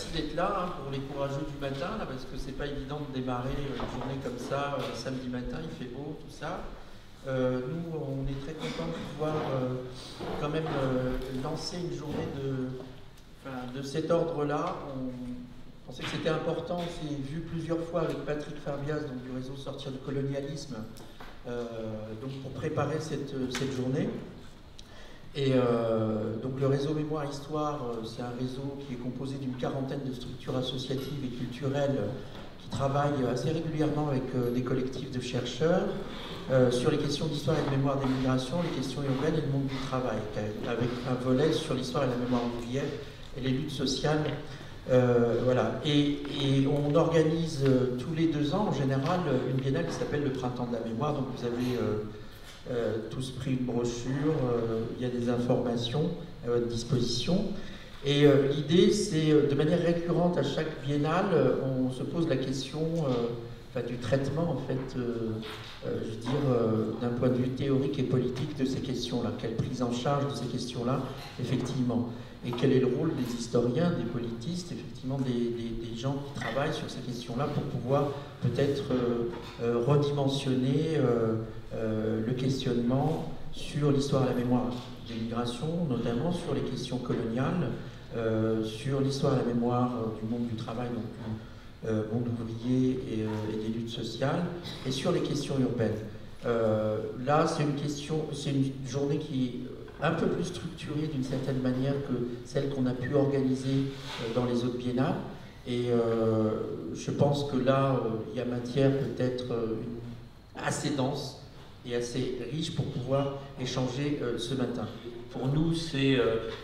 merci d'être là, hein, pour les courageux du matin, là, parce que c'est pas évident de démarrer une journée comme ça, samedi matin, il fait beau, tout ça. Nous, on est très contents de pouvoir quand même lancer une journée de cet ordre-là. On pensait que c'était important, on s'est vu plusieurs fois avec Patrick Farbias, donc du réseau Sortir du colonialisme, donc pour préparer cette journée. Et donc le réseau Mémoire Histoire, c'est un réseau qui est composé d'une quarantaine de structures associatives et culturelles qui travaillent assez régulièrement avec des collectifs de chercheurs sur les questions d'histoire et de mémoire des migrations, les questions urbaines et le monde du travail, avec un volet sur l'histoire et la mémoire ouvrière et les luttes sociales. Voilà. Et on organise tous les 2 ans en général une biennale qui s'appelle le Printemps de la mémoire. Donc vous avez tous pris une brochure, il y a des informations à votre disposition. Et l'idée, c'est de manière récurrente à chaque biennale, on se pose la question du traitement, en fait, je veux dire, d'un point de vue théorique et politique de ces questions-là. Quelle prise en charge de ces questions-là, effectivement. Et quel est le rôle des historiens, des politistes, effectivement, des gens qui travaillent sur ces questions-là pour pouvoir peut-être redimensionner le questionnement sur l'histoire et la mémoire des migrations, notamment sur les questions coloniales, sur l'histoire et la mémoire du monde du travail, donc monde ouvrier et des luttes sociales, et sur les questions urbaines. Là, c'est une journée qui est un peu plus structurée d'une certaine manière que celle qu'on a pu organiser dans les autres biennales. Et je pense que là, il y a matière peut-être assez dense et assez riche pour pouvoir échanger ce matin. Pour nous, c'est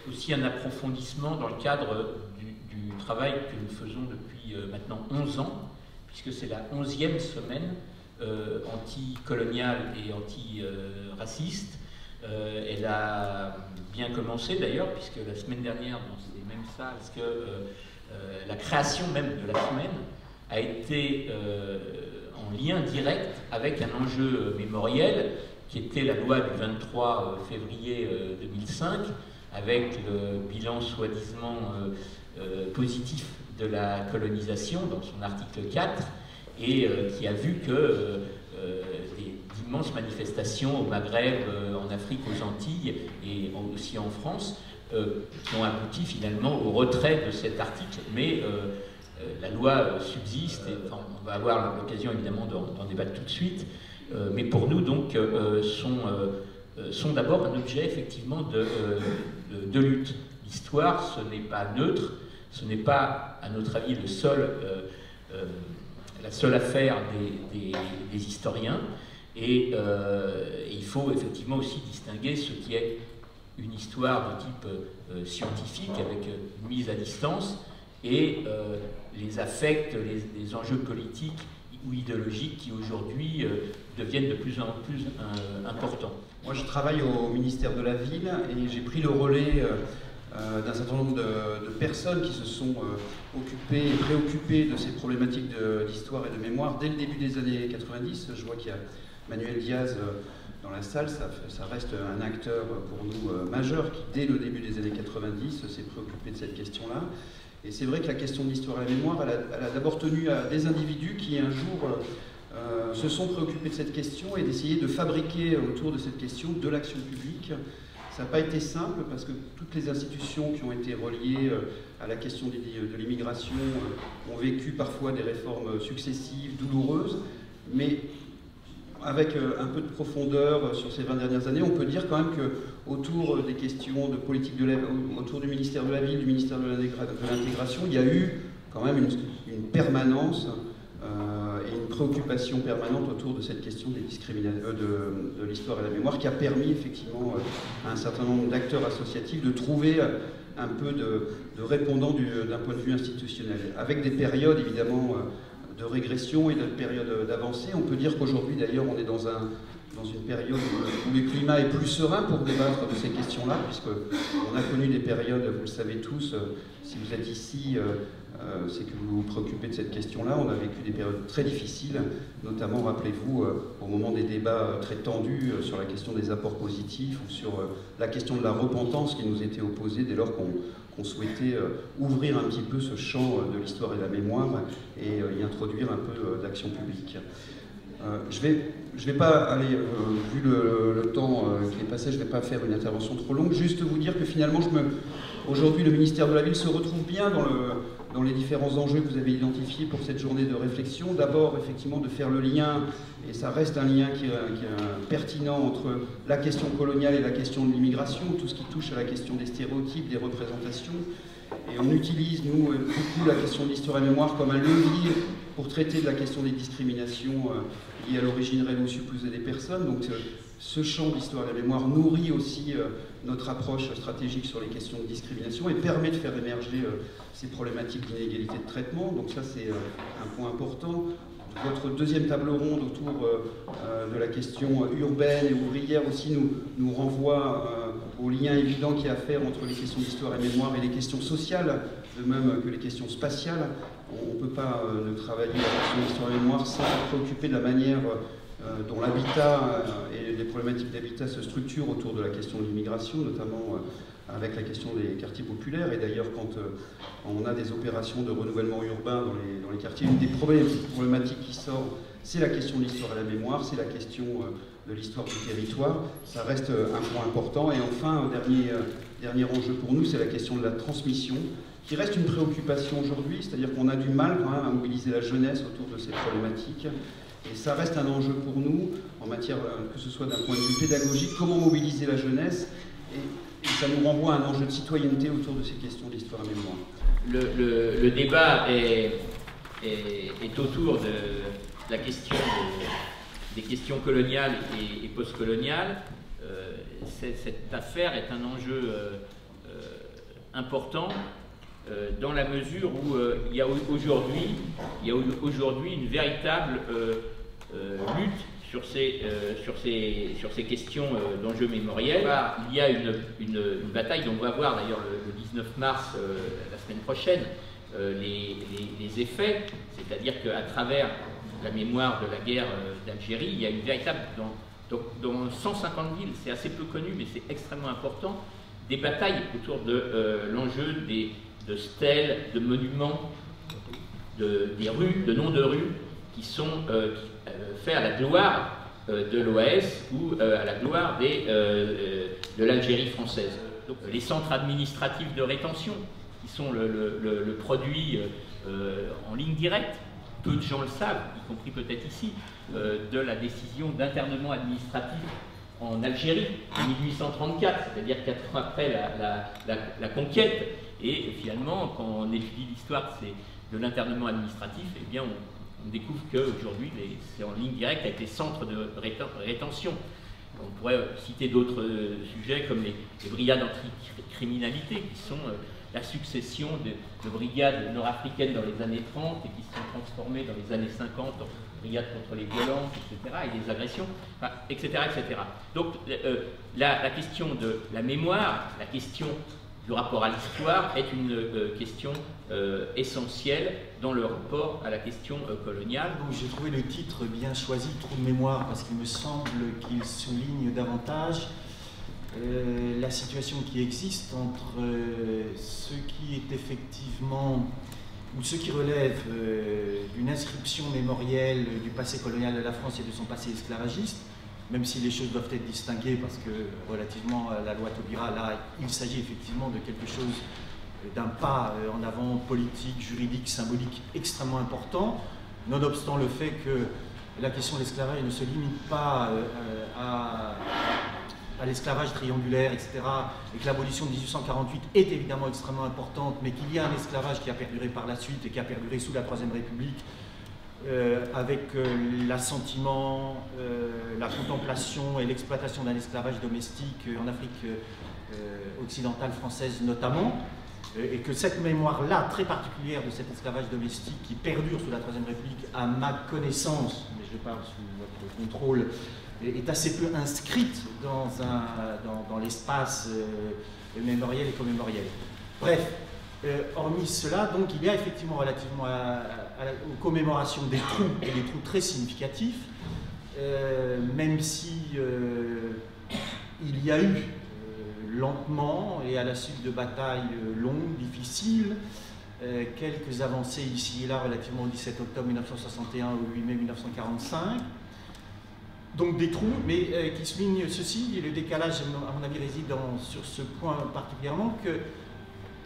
aussi un approfondissement dans le cadre du travail que nous faisons depuis maintenant 11 ans, puisque c'est la 11e semaine anticoloniale et anti-raciste. Elle a bien commencé d'ailleurs, puisque la semaine dernière, dans ces mêmes salles, la création même de la semaine a été en lien direct avec un enjeu mémoriel qui était la loi du 23 février 2005, avec le bilan soi-disant positif de la colonisation dans son article 4, et qui a vu que d'immenses manifestations au Maghreb, en Afrique, aux Antilles et aussi en France ont abouti finalement au retrait de cet article, mais la loi subsiste, et enfin, on va avoir l'occasion évidemment d'en débattre tout de suite, mais pour nous donc sont d'abord un objet effectivement de lutte. L'histoire, ce n'est pas neutre, ce n'est pas à notre avis la seule affaire des historiens, et il faut effectivement aussi distinguer ce qui est une histoire de type scientifique avec une mise à distance et les affects, les enjeux politiques ou idéologiques qui aujourd'hui deviennent de plus en plus importants. Moi je travaille au ministère de la Ville et j'ai pris le relais d'un certain nombre de personnes qui se sont occupées et préoccupées de ces problématiques d'histoire et de mémoire dès le début des années 90. Je vois qu'il y a Manuel Diaz dans la salle, ça reste un acteur pour nous majeur qui dès le début des années 90 s'est préoccupé de cette question-là. Et c'est vrai que la question de l'histoire et la mémoire, elle a d'abord tenu à des individus qui un jour se sont préoccupés de cette question et d'essayer de fabriquer autour de cette question de l'action publique. Ça n'a pas été simple parce que toutes les institutions qui ont été reliées à la question de l'immigration ont vécu parfois des réformes successives, douloureuses, mais avec un peu de profondeur sur ces 20 dernières années, on peut dire quand même qu'autour des questions de politique autour du ministère de la Ville, du ministère de l'Intégration, il y a eu quand même une permanence et une préoccupation permanente autour de cette question des de l'histoire et de la mémoire qui a permis effectivement à un certain nombre d'acteurs associatifs de trouver un peu de répondants d'un point de vue institutionnel. Avec des périodes évidemment de régression et de périodes d'avancée. On peut dire qu'aujourd'hui d'ailleurs on est dans une période où le climat est plus serein pour débattre de ces questions-là, puisqu'on a connu des périodes, vous le savez tous, si vous êtes ici, c'est que vous vous préoccupez de cette question-là. On a vécu des périodes très difficiles, notamment, rappelez-vous, au moment des débats très tendus sur la question des apports positifs ou sur la question de la repentance qui nous était opposée dès lors qu'on souhaitait ouvrir un petit peu ce champ de l'histoire et de la mémoire et y introduire un peu d'action publique. Je vais pas aller, vu le temps qui est passé, je ne vais pas faire une intervention trop longue, juste vous dire que finalement, aujourd'hui, le ministère de la Ville se retrouve bien dans les différents enjeux que vous avez identifiés pour cette journée de réflexion. D'abord, effectivement, de faire le lien, et ça reste un lien qui est pertinent entre la question coloniale et la question de l'immigration, tout ce qui touche à la question des stéréotypes, des représentations. Et on utilise, nous, beaucoup la question de l'histoire et mémoire comme un levier pour traiter de la question des discriminations liées à l'origine réelle ou supposée des personnes. Donc ce champ d'histoire et de la mémoire nourrit aussi notre approche stratégique sur les questions de discrimination et permet de faire émerger ces problématiques d'inégalité de traitement. Donc ça, c'est un point important. Votre deuxième table ronde autour de la question urbaine et ouvrière aussi nous renvoie au lien évident qu'il y a à faire entre les questions d'histoire et mémoire et les questions sociales, de même que les questions spatiales. On ne peut pas ne travailler la question d'histoire et mémoire sans se préoccuper de la manière dont l'habitat et les problématiques d'habitat se structurent autour de la question de l'immigration, notamment avec la question des quartiers populaires. Et d'ailleurs, quand on a des opérations de renouvellement urbain dans les quartiers, une des problématiques qui sort, c'est la question de l'histoire et la mémoire, c'est la question de l'histoire du territoire. Ça reste un point important. Et enfin, dernier enjeu pour nous, c'est la question de la transmission, qui reste une préoccupation aujourd'hui, c'est-à-dire qu'on a du mal quand même à mobiliser la jeunesse autour de ces problématiques. Et ça reste un enjeu pour nous, en matière, que ce soit d'un point de vue pédagogique, comment mobiliser la jeunesse, et ça nous renvoie à un enjeu de citoyenneté autour de ces questions d'histoire et mémoire. Le débat est autour de la question des questions coloniales et postcoloniales. Cette affaire est un enjeu important dans la mesure où il y a aujourd'hui une véritable lutte sur ces questions d'enjeux mémoriels. Il y a une bataille dont on va voir d'ailleurs le 19 mars, la semaine prochaine, les effets, c'est-à-dire qu'à travers la mémoire de la guerre d'Algérie, il y a une véritable, dans 150 villes, c'est assez peu connu, mais c'est extrêmement important, des batailles autour de l'enjeu de stèles, de monuments, des rues, de noms de rues qui sont faits à la gloire de l'OAS ou à la gloire de l'Algérie française. Donc, les centres administratifs de rétention, qui sont le produit en ligne directe, peu de gens le savent, y compris peut-être ici, de la décision d'internement administratif en Algérie en 1834, c'est-à-dire 4 ans après la conquête. Et finalement, quand on étudie l'histoire de l'internement administratif, eh bien, on découvre qu'aujourd'hui, c'est en ligne directe avec les centres de rétention. On pourrait citer d'autres sujets comme les brigades anticriminalité, qui sont la succession de brigades nord-africaines dans les années 30 et qui se sont transformées dans les années 50 en brigades contre les violences, etc., et les agressions, enfin, etc., etc. Donc la question de la mémoire, la question du rapport à l'histoire est une question essentielle dans le rapport à la question coloniale. J'ai trouvé le titre bien choisi, Trou de mémoire, parce qu'il me semble qu'il souligne davantage la situation qui existe entre ce qui est effectivement, ou ce qui relève d'une inscription mémorielle du passé colonial de la France et de son passé esclavagiste, même si les choses doivent être distinguées parce que relativement à la loi Taubira, là, il s'agit effectivement de quelque chose, d'un pas en avant politique, juridique, symbolique extrêmement important, nonobstant le fait que la question de l'esclavage ne se limite pas à l'esclavage triangulaire, etc., et que l'abolition de 1848 est évidemment extrêmement importante, mais qu'il y a un esclavage qui a perduré par la suite et qui a perduré sous la Troisième République, avec l'assentiment, la contemplation et l'exploitation d'un esclavage domestique en Afrique occidentale française notamment, et que cette mémoire-là, très particulière de cet esclavage domestique qui perdure sous la Troisième République, à ma connaissance, mais je parle sous votre contrôle, est assez peu inscrite dans l'espace mémoriel et commémoriel. Bref, Hormis cela, donc, il y a effectivement relativement aux commémorations des trous, et des trous très significatifs, même si il y a eu lentement et à la suite de batailles longues, difficiles, quelques avancées ici et là relativement au 17 octobre 1961 au 8 mai 1945. Donc des trous, mais qui soulignent ceci, et le décalage à mon avis réside sur ce point particulièrement, que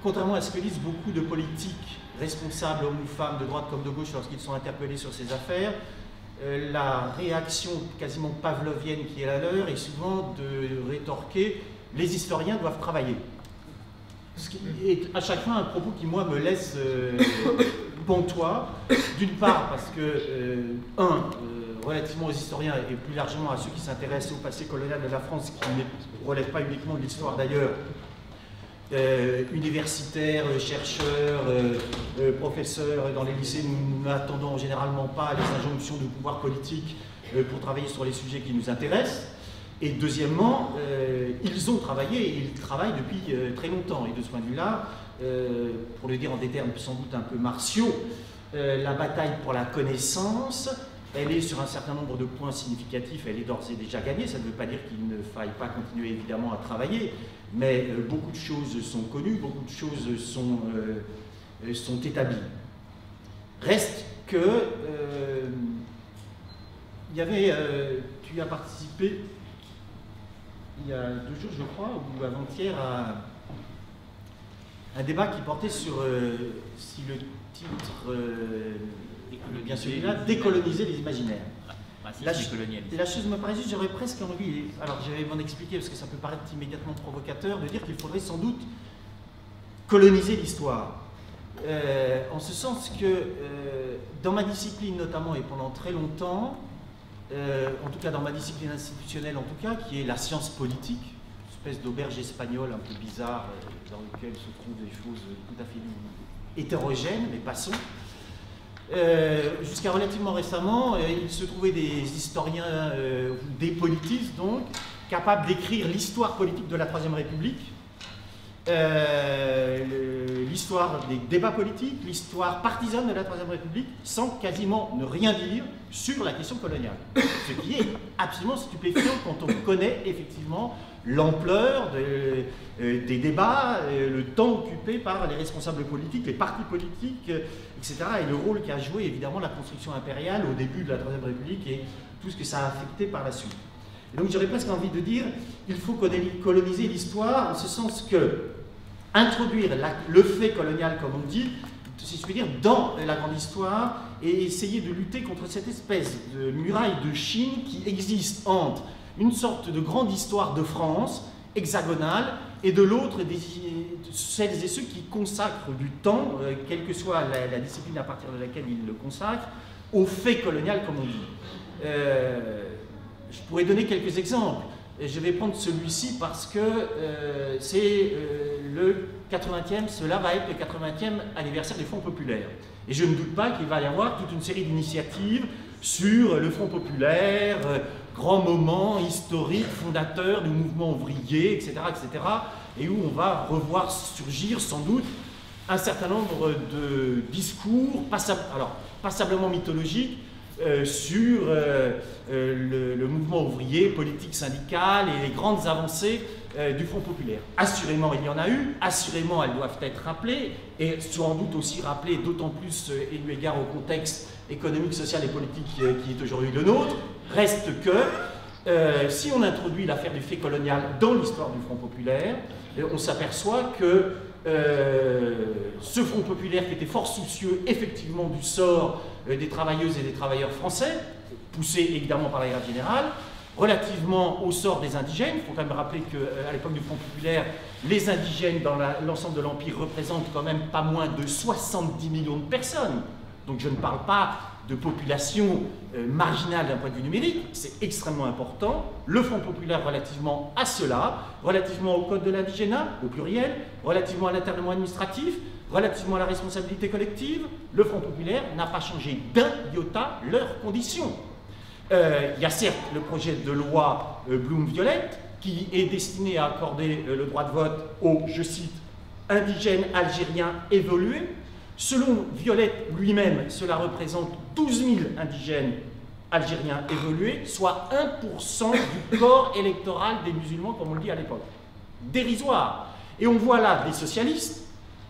contrairement à ce que disent beaucoup de politiques responsables, hommes ou femmes, de droite comme de gauche, lorsqu'ils sont interpellés sur ces affaires, la réaction quasiment pavlovienne qui est la leur est souvent de rétorquer « les historiens doivent travailler ». Ce qui est à chaque fois un propos qui, moi, me laisse pantois, d'une part parce que, relativement aux historiens et plus largement à ceux qui s'intéressent au passé colonial de la France, qui ne relève pas uniquement de l'histoire d'ailleurs, universitaires, chercheurs, professeurs dans les lycées, nous n'attendons généralement pas les injonctions du pouvoir politique pour travailler sur les sujets qui nous intéressent. Et deuxièmement, ils ont travaillé et ils travaillent depuis très longtemps. Et de ce point de vue-là, pour le dire en des termes sans doute un peu martiaux, la bataille pour la connaissance, elle est sur un certain nombre de points significatifs, elle est d'ores et déjà gagnée. Ça ne veut pas dire qu'il ne faille pas continuer évidemment à travailler, mais beaucoup de choses sont connues, beaucoup de choses sont établies. Reste que, il y avait, tu as participé il y a 2 jours, je crois, ou avant-hier, à un débat qui portait sur, si le titre est bien celui-là, décoloniser les imaginaires. La chose me paraît juste, j'aurais presque envie, alors je vais m'en expliquer parce que ça peut paraître immédiatement provocateur, de dire qu'il faudrait sans doute coloniser l'histoire. En ce sens que, dans ma discipline notamment, et pendant très longtemps, en tout cas dans ma discipline institutionnelle en tout cas, qui est la science politique, une espèce d'auberge espagnole un peu bizarre, dans laquelle se trouvent des choses tout à fait hétérogènes, mais passons. Jusqu'à relativement récemment, il se trouvait des historiens, des politistes donc, capables d'écrire l'histoire politique de la Troisième République, l'histoire des débats politiques, l'histoire partisane de la Troisième République, sans quasiment ne rien dire sur la question coloniale. Ce qui est absolument stupéfiant quand on connaît effectivement l'ampleur des débats, le temps occupé par les responsables politiques, les partis politiques, etc. Et le rôle qu'a joué évidemment la construction impériale au début de la Troisième République et tout ce que ça a affecté par la suite. Et donc j'aurais presque envie de dire qu'il faut coloniser l'histoire en ce sens que introduire le fait colonial, comme on dit, si je puis dire, dans la grande histoire et essayer de lutter contre cette espèce de muraille de Chine qui existe entre une sorte de grande histoire de France, hexagonale, et de l'autre, celles et ceux qui consacrent du temps, quelle que soit la discipline à partir de laquelle ils le consacrent, au fait colonial, comme on dit. Je pourrais donner quelques exemples. Je vais prendre celui-ci parce que c'est le 80e, cela va être le 80e anniversaire des Fronts populaires. Et je ne doute pas qu'il va y avoir toute une série d'initiatives sur le Front populaire, grand moment historique, fondateur du mouvement ouvrier, etc., etc., et où on va revoir surgir sans doute un certain nombre de discours, passablement mythologiques, sur le mouvement ouvrier, politique syndicale et les grandes avancées du Front populaire. Assurément, il y en a eu, assurément, elles doivent être rappelées, et sans doute aussi rappelées, d'autant plus eu égard au contexte économique, social et politique qui est aujourd'hui le nôtre. Reste que, si on introduit l'affaire du fait colonial dans l'histoire du Front populaire, on s'aperçoit que ce Front populaire qui était fort soucieux effectivement du sort des travailleuses et des travailleurs français, poussé évidemment par la guerre générale, relativement au sort des indigènes. Il faut quand même rappeler qu'à l'époque du Front populaire, les indigènes dans l'ensemble de l'Empire représentent quand même pas moins de 70 millions de personnes. Donc je ne parle pas de population marginale d'un point de vue numérique, c'est extrêmement important. Le Front populaire relativement à cela, relativement au code de l'indigénat, au pluriel, relativement à l'internement administratif, relativement à la responsabilité collective, le Front populaire n'a pas changé d'un iota leurs conditions. Il y a certes le projet de loi Blum-Violette qui est destiné à accorder le droit de vote aux, je cite, indigènes algériens évolués. Selon Violette lui-même, cela représente 12 000 indigènes algériens évolués, soit 1% du corps électoral des musulmans, comme on le dit à l'époque. Dérisoire. Et on voit là des socialistes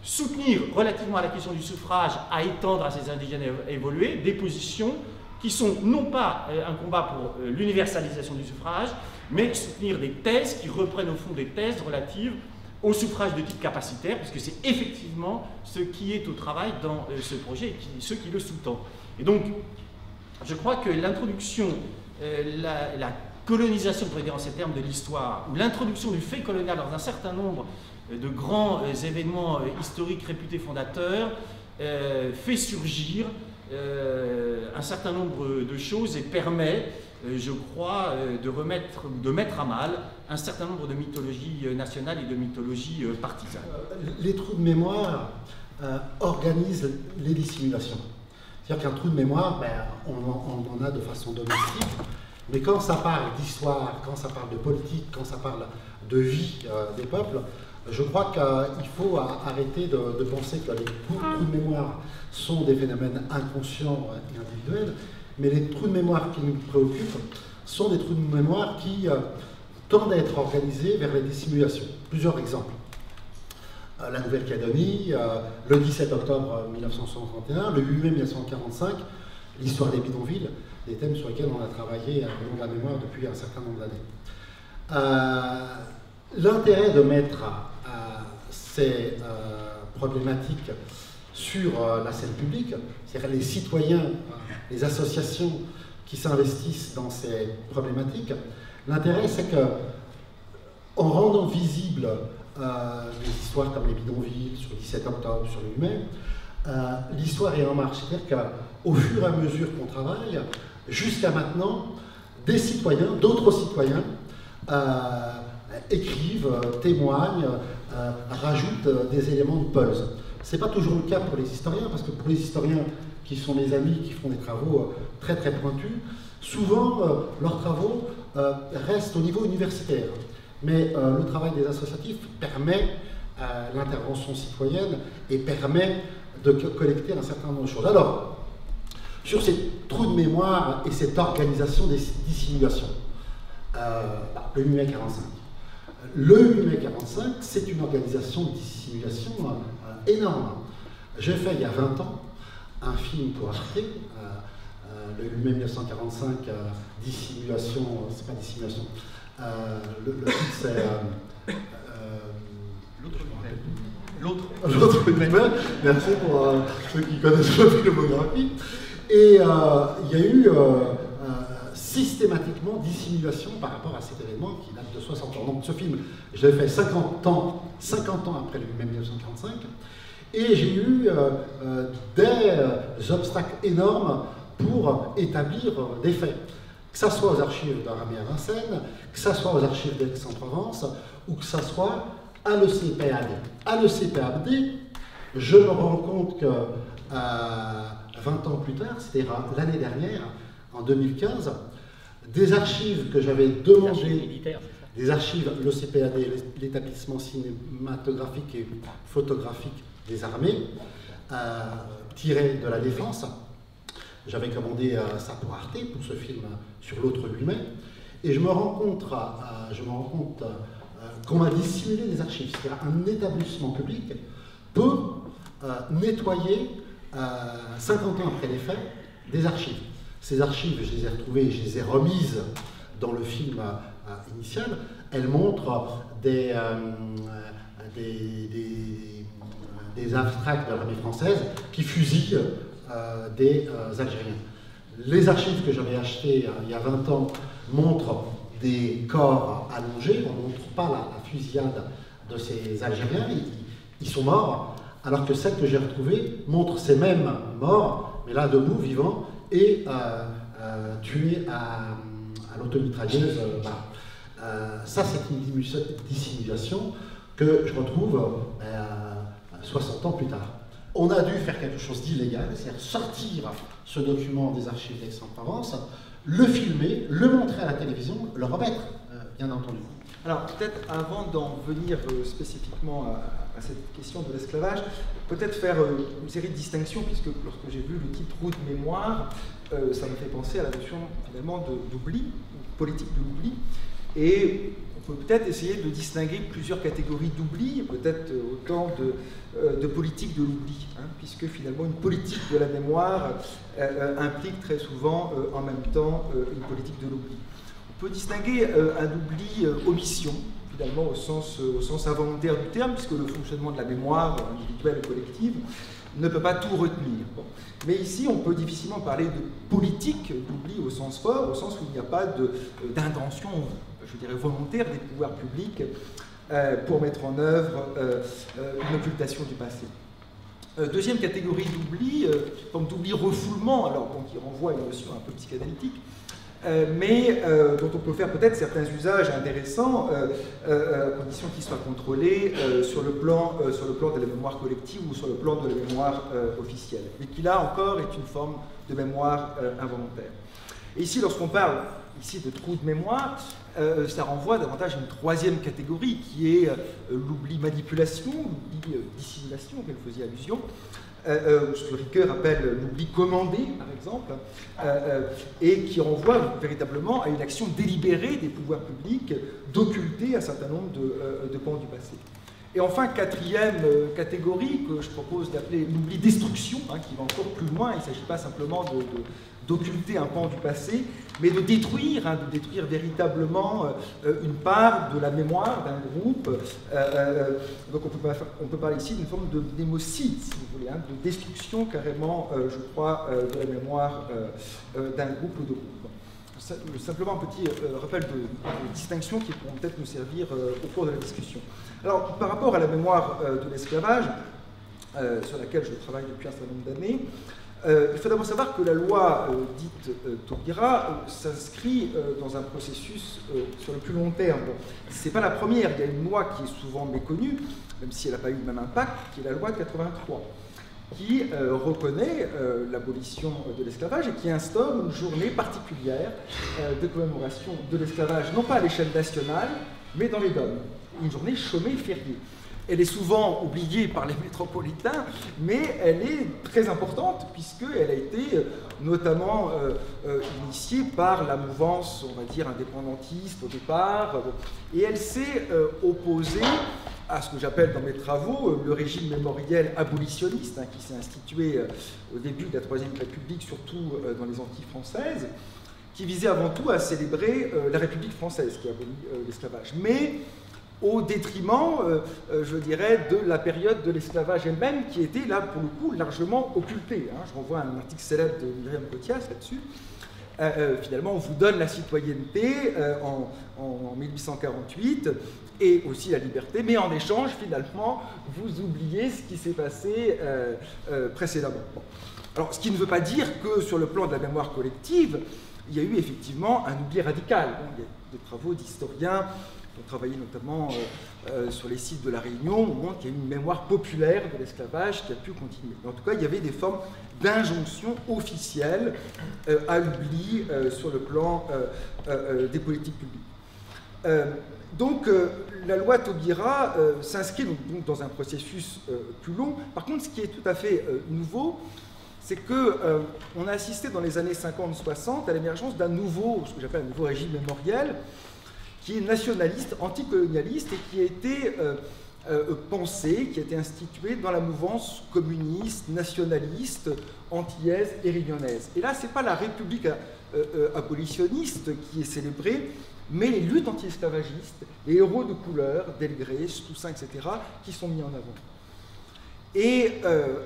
soutenir relativement à la question du suffrage, à étendre à ces indigènes évolués, des positions qui sont non pas un combat pour l'universalisation du suffrage, mais soutenir des thèses qui reprennent au fond des thèses relatives au suffrage de type capacitaire, puisque c'est effectivement ce qui est au travail dans ce projet et ce qui le sous-tend. Et donc, je crois que l'introduction, la colonisation, pour dire en ces termes, de l'histoire, ou l'introduction du fait colonial dans un certain nombre de grands événements historiques réputés fondateurs, fait surgir un certain nombre de choses et permet, je crois, de mettre à mal un certain nombre de mythologies nationales et de mythologies partisanes. Les trous de mémoire organisent les dissimulations. C'est-à-dire qu'un trou de mémoire, on en a de façon domestique, mais quand ça parle d'histoire, quand ça parle de politique, quand ça parle de vie des peuples, je crois qu'il faut arrêter de penser que les trous de mémoire sont des phénomènes inconscients et individuels, mais les trous de mémoire qui nous préoccupent sont des trous de mémoire qui tendent à être organisés vers les dissimulations. Plusieurs exemples. La Nouvelle-Calédonie, le 17 octobre 1961, le 8 mai 1945, l'histoire des bidonvilles, des thèmes sur lesquels on a travaillé au long de la mémoire depuis un certain nombre d'années. L'intérêt de mettre ces problématiques sur la scène publique, c'est-à-dire les citoyens, les associations qui s'investissent dans ces problématiques, l'intérêt c'est que, en rendant visible des histoires comme les bidonvilles, sur le 17 octobre, sur le 8 mai, l'histoire est en marche. C'est-à-dire qu'au fur et à mesure qu'on travaille, jusqu'à maintenant, des citoyens, d'autres citoyens, écrivent, témoignent, rajoutent des éléments de pulse. Ce n'est pas toujours le cas pour les historiens, parce que pour les historiens qui sont mes amis, qui font des travaux très très pointus, souvent leurs travaux restent au niveau universitaire. Mais le travail des associatifs permet l'intervention citoyenne et permet de collecter un certain nombre de choses. Alors, sur ces trous de mémoire et cette organisation des dissimulations, le 8 mai 45. Le 8 mai 45, c'est une organisation de dissimulation énorme. J'ai fait il y a 20 ans un film pour Arte, le 8 mai 1945, dissimulation, c'est pas dissimulation, le titre c'est l'autre 8 mai, merci pour ceux qui connaissent la filmographie. Et il y a eu systématiquement dissimulation par rapport à cet événement qui date de 60 ans. Donc ce film, je l'ai fait 50 ans après le 8 mai 1945, et j'ai eu des obstacles énormes pour établir des faits. Que ce soit aux archives d'Aramée à Vincennes, que ce soit aux archives d'Aix-en-Provence, ou que ce soit à l'ECPAD. À l'ECPAD, je me rends compte que 20 ans plus tard, c'est-à-dire l'année dernière, en 2015, des archives que j'avais demandé, des archives, l'ECPAD, l'établissement cinématographique et photographique des armées, tiré de la Défense. J'avais commandé ça pour Arte, pour ce film sur l'autre 8 mai, et je me rends compte qu'on m'a dissimulé des archives. C'est-à-dire un établissement public peut nettoyer, 50 ans après les faits, des archives. Ces archives, je les ai retrouvées, je les ai remises dans le film initial. Elles montrent des abstracts de l'armée française qui fusillent des Algériens. Les archives que j'avais achetées il y a 20 ans montrent des corps allongés, on ne montre pas la fusillade de ces Algériens, ils sont morts, alors que celles que j'ai retrouvées montrent ces mêmes morts, mais là debout, vivants, et tués à l'automitrailleuse. Ça, c'est une dissimulation que je retrouve 60 ans plus tard. On a dû faire quelque chose d'illégal, c'est-à-dire sortir ce document des archives d'Aix-en-Provence, le filmer, le montrer à la télévision, le remettre, bien entendu. Alors peut-être avant d'en venir spécifiquement à cette question de l'esclavage, peut-être faire une série de distinctions, puisque lorsque j'ai vu le titre « Route mémoire », ça me fait penser à la notion finalement d'oubli, politique de l'oubli, et on peut peut-être essayer de distinguer plusieurs catégories d'oubli, peut-être autant de politique de l'oubli, hein, puisque finalement une politique de la mémoire implique très souvent en même temps une politique de l'oubli. On peut distinguer un oubli omission, finalement au sens involontaire du terme, puisque le fonctionnement de la mémoire individuelle et collective ne peut pas tout retenir. Bon. Mais ici, on peut difficilement parler de politique d'oubli au sens fort, au sens où il n'y a pas d'intention, je dirais, volontaire des pouvoirs publics pour mettre en œuvre une occultation du passé. Deuxième catégorie d'oubli, forme d'oubli refoulement, alors bon, qui renvoie à une notion un peu psychanalytique, mais dont on peut faire peut-être certains usages intéressants, à condition qu'ils soient contrôlés sur le plan de la mémoire collective ou sur le plan de la mémoire officielle, mais qui là encore est une forme de mémoire involontaire. Et ici, lorsqu'on parle ici de trou de mémoire, ça renvoie davantage à une troisième catégorie qui est l'oubli manipulation, l'oubli dissimulation auquel vous faisiez allusion, ce que Ricoeur appelle l'oubli commandé, par exemple, et qui renvoie véritablement à une action délibérée des pouvoirs publics d'occulter un certain nombre de pans du passé. Et enfin, quatrième catégorie que je propose d'appeler l'oubli destruction, hein, qui va encore plus loin. Il ne s'agit pas simplement d'occulter un pan du passé, mais de détruire véritablement une part de la mémoire d'un groupe. Donc on peut parler ici d'une forme de démocide, si vous voulez, hein, de destruction carrément, je crois, de la mémoire d'un groupe ou de groupes. Simplement un petit rappel de distinction qui pourront peut-être nous servir au cours de la discussion. Alors, par rapport à la mémoire de l'esclavage, sur laquelle je travaille depuis un certain nombre d'années, il faut d'abord savoir que la loi dite Taubira s'inscrit dans un processus sur le plus long terme. Bon, ce n'est pas la première, il y a une loi qui est souvent méconnue, même si elle n'a pas eu le même impact, qui est la loi de 83, qui reconnaît l'abolition de l'esclavage et qui instaure une journée particulière de commémoration de l'esclavage, non pas à l'échelle nationale, mais dans les DOM, une journée chômée fériée. Elle est souvent oubliée par les métropolitains, mais elle est très importante puisqu'elle a été notamment initiée par la mouvance, on va dire, indépendantiste au départ, et elle s'est opposée à ce que j'appelle dans mes travaux le régime mémoriel abolitionniste, hein, qui s'est institué au début de la Troisième République, surtout dans les Antilles françaises, qui visait avant tout à célébrer la République française qui abolit l'esclavage, mais au détriment, je dirais, de la période de l'esclavage elle-même, qui était là, pour le coup, largement occultée. Hein. Je renvoie à un article célèbre de Myriam Cotias là-dessus. Finalement, on vous donne la citoyenneté en 1848 et aussi la liberté, mais en échange, finalement, vous oubliez ce qui s'est passé précédemment. Bon. Alors, ce qui ne veut pas dire que sur le plan de la mémoire collective, il y a eu effectivement un oubli radical. Bon, il y a des travaux d'historiens qui ont travaillé notamment sur les sites de La Réunion, au moment qu'il y a eu une mémoire populaire de l'esclavage qui a pu continuer. Mais en tout cas, il y avait des formes d'injonction officielle à l'oubli sur le plan des politiques publiques. Donc, la loi Taubira s'inscrit donc dans un processus plus long. Par contre, ce qui est tout à fait nouveau, c'est qu'on a assisté dans les années 50-60 à l'émergence d'un nouveau, ce que j'appelle un nouveau régime mémoriel, qui est nationaliste, anticolonialiste et qui a été pensé, qui a été institué dans la mouvance communiste, nationaliste, antillaise et réunionnaise. Et là, ce n'est pas la République abolitionniste qui est célébrée, mais les luttes anti-esclavagistes, les héros de couleur, Delgrès, Toussaint, etc., qui sont mis en avant. Et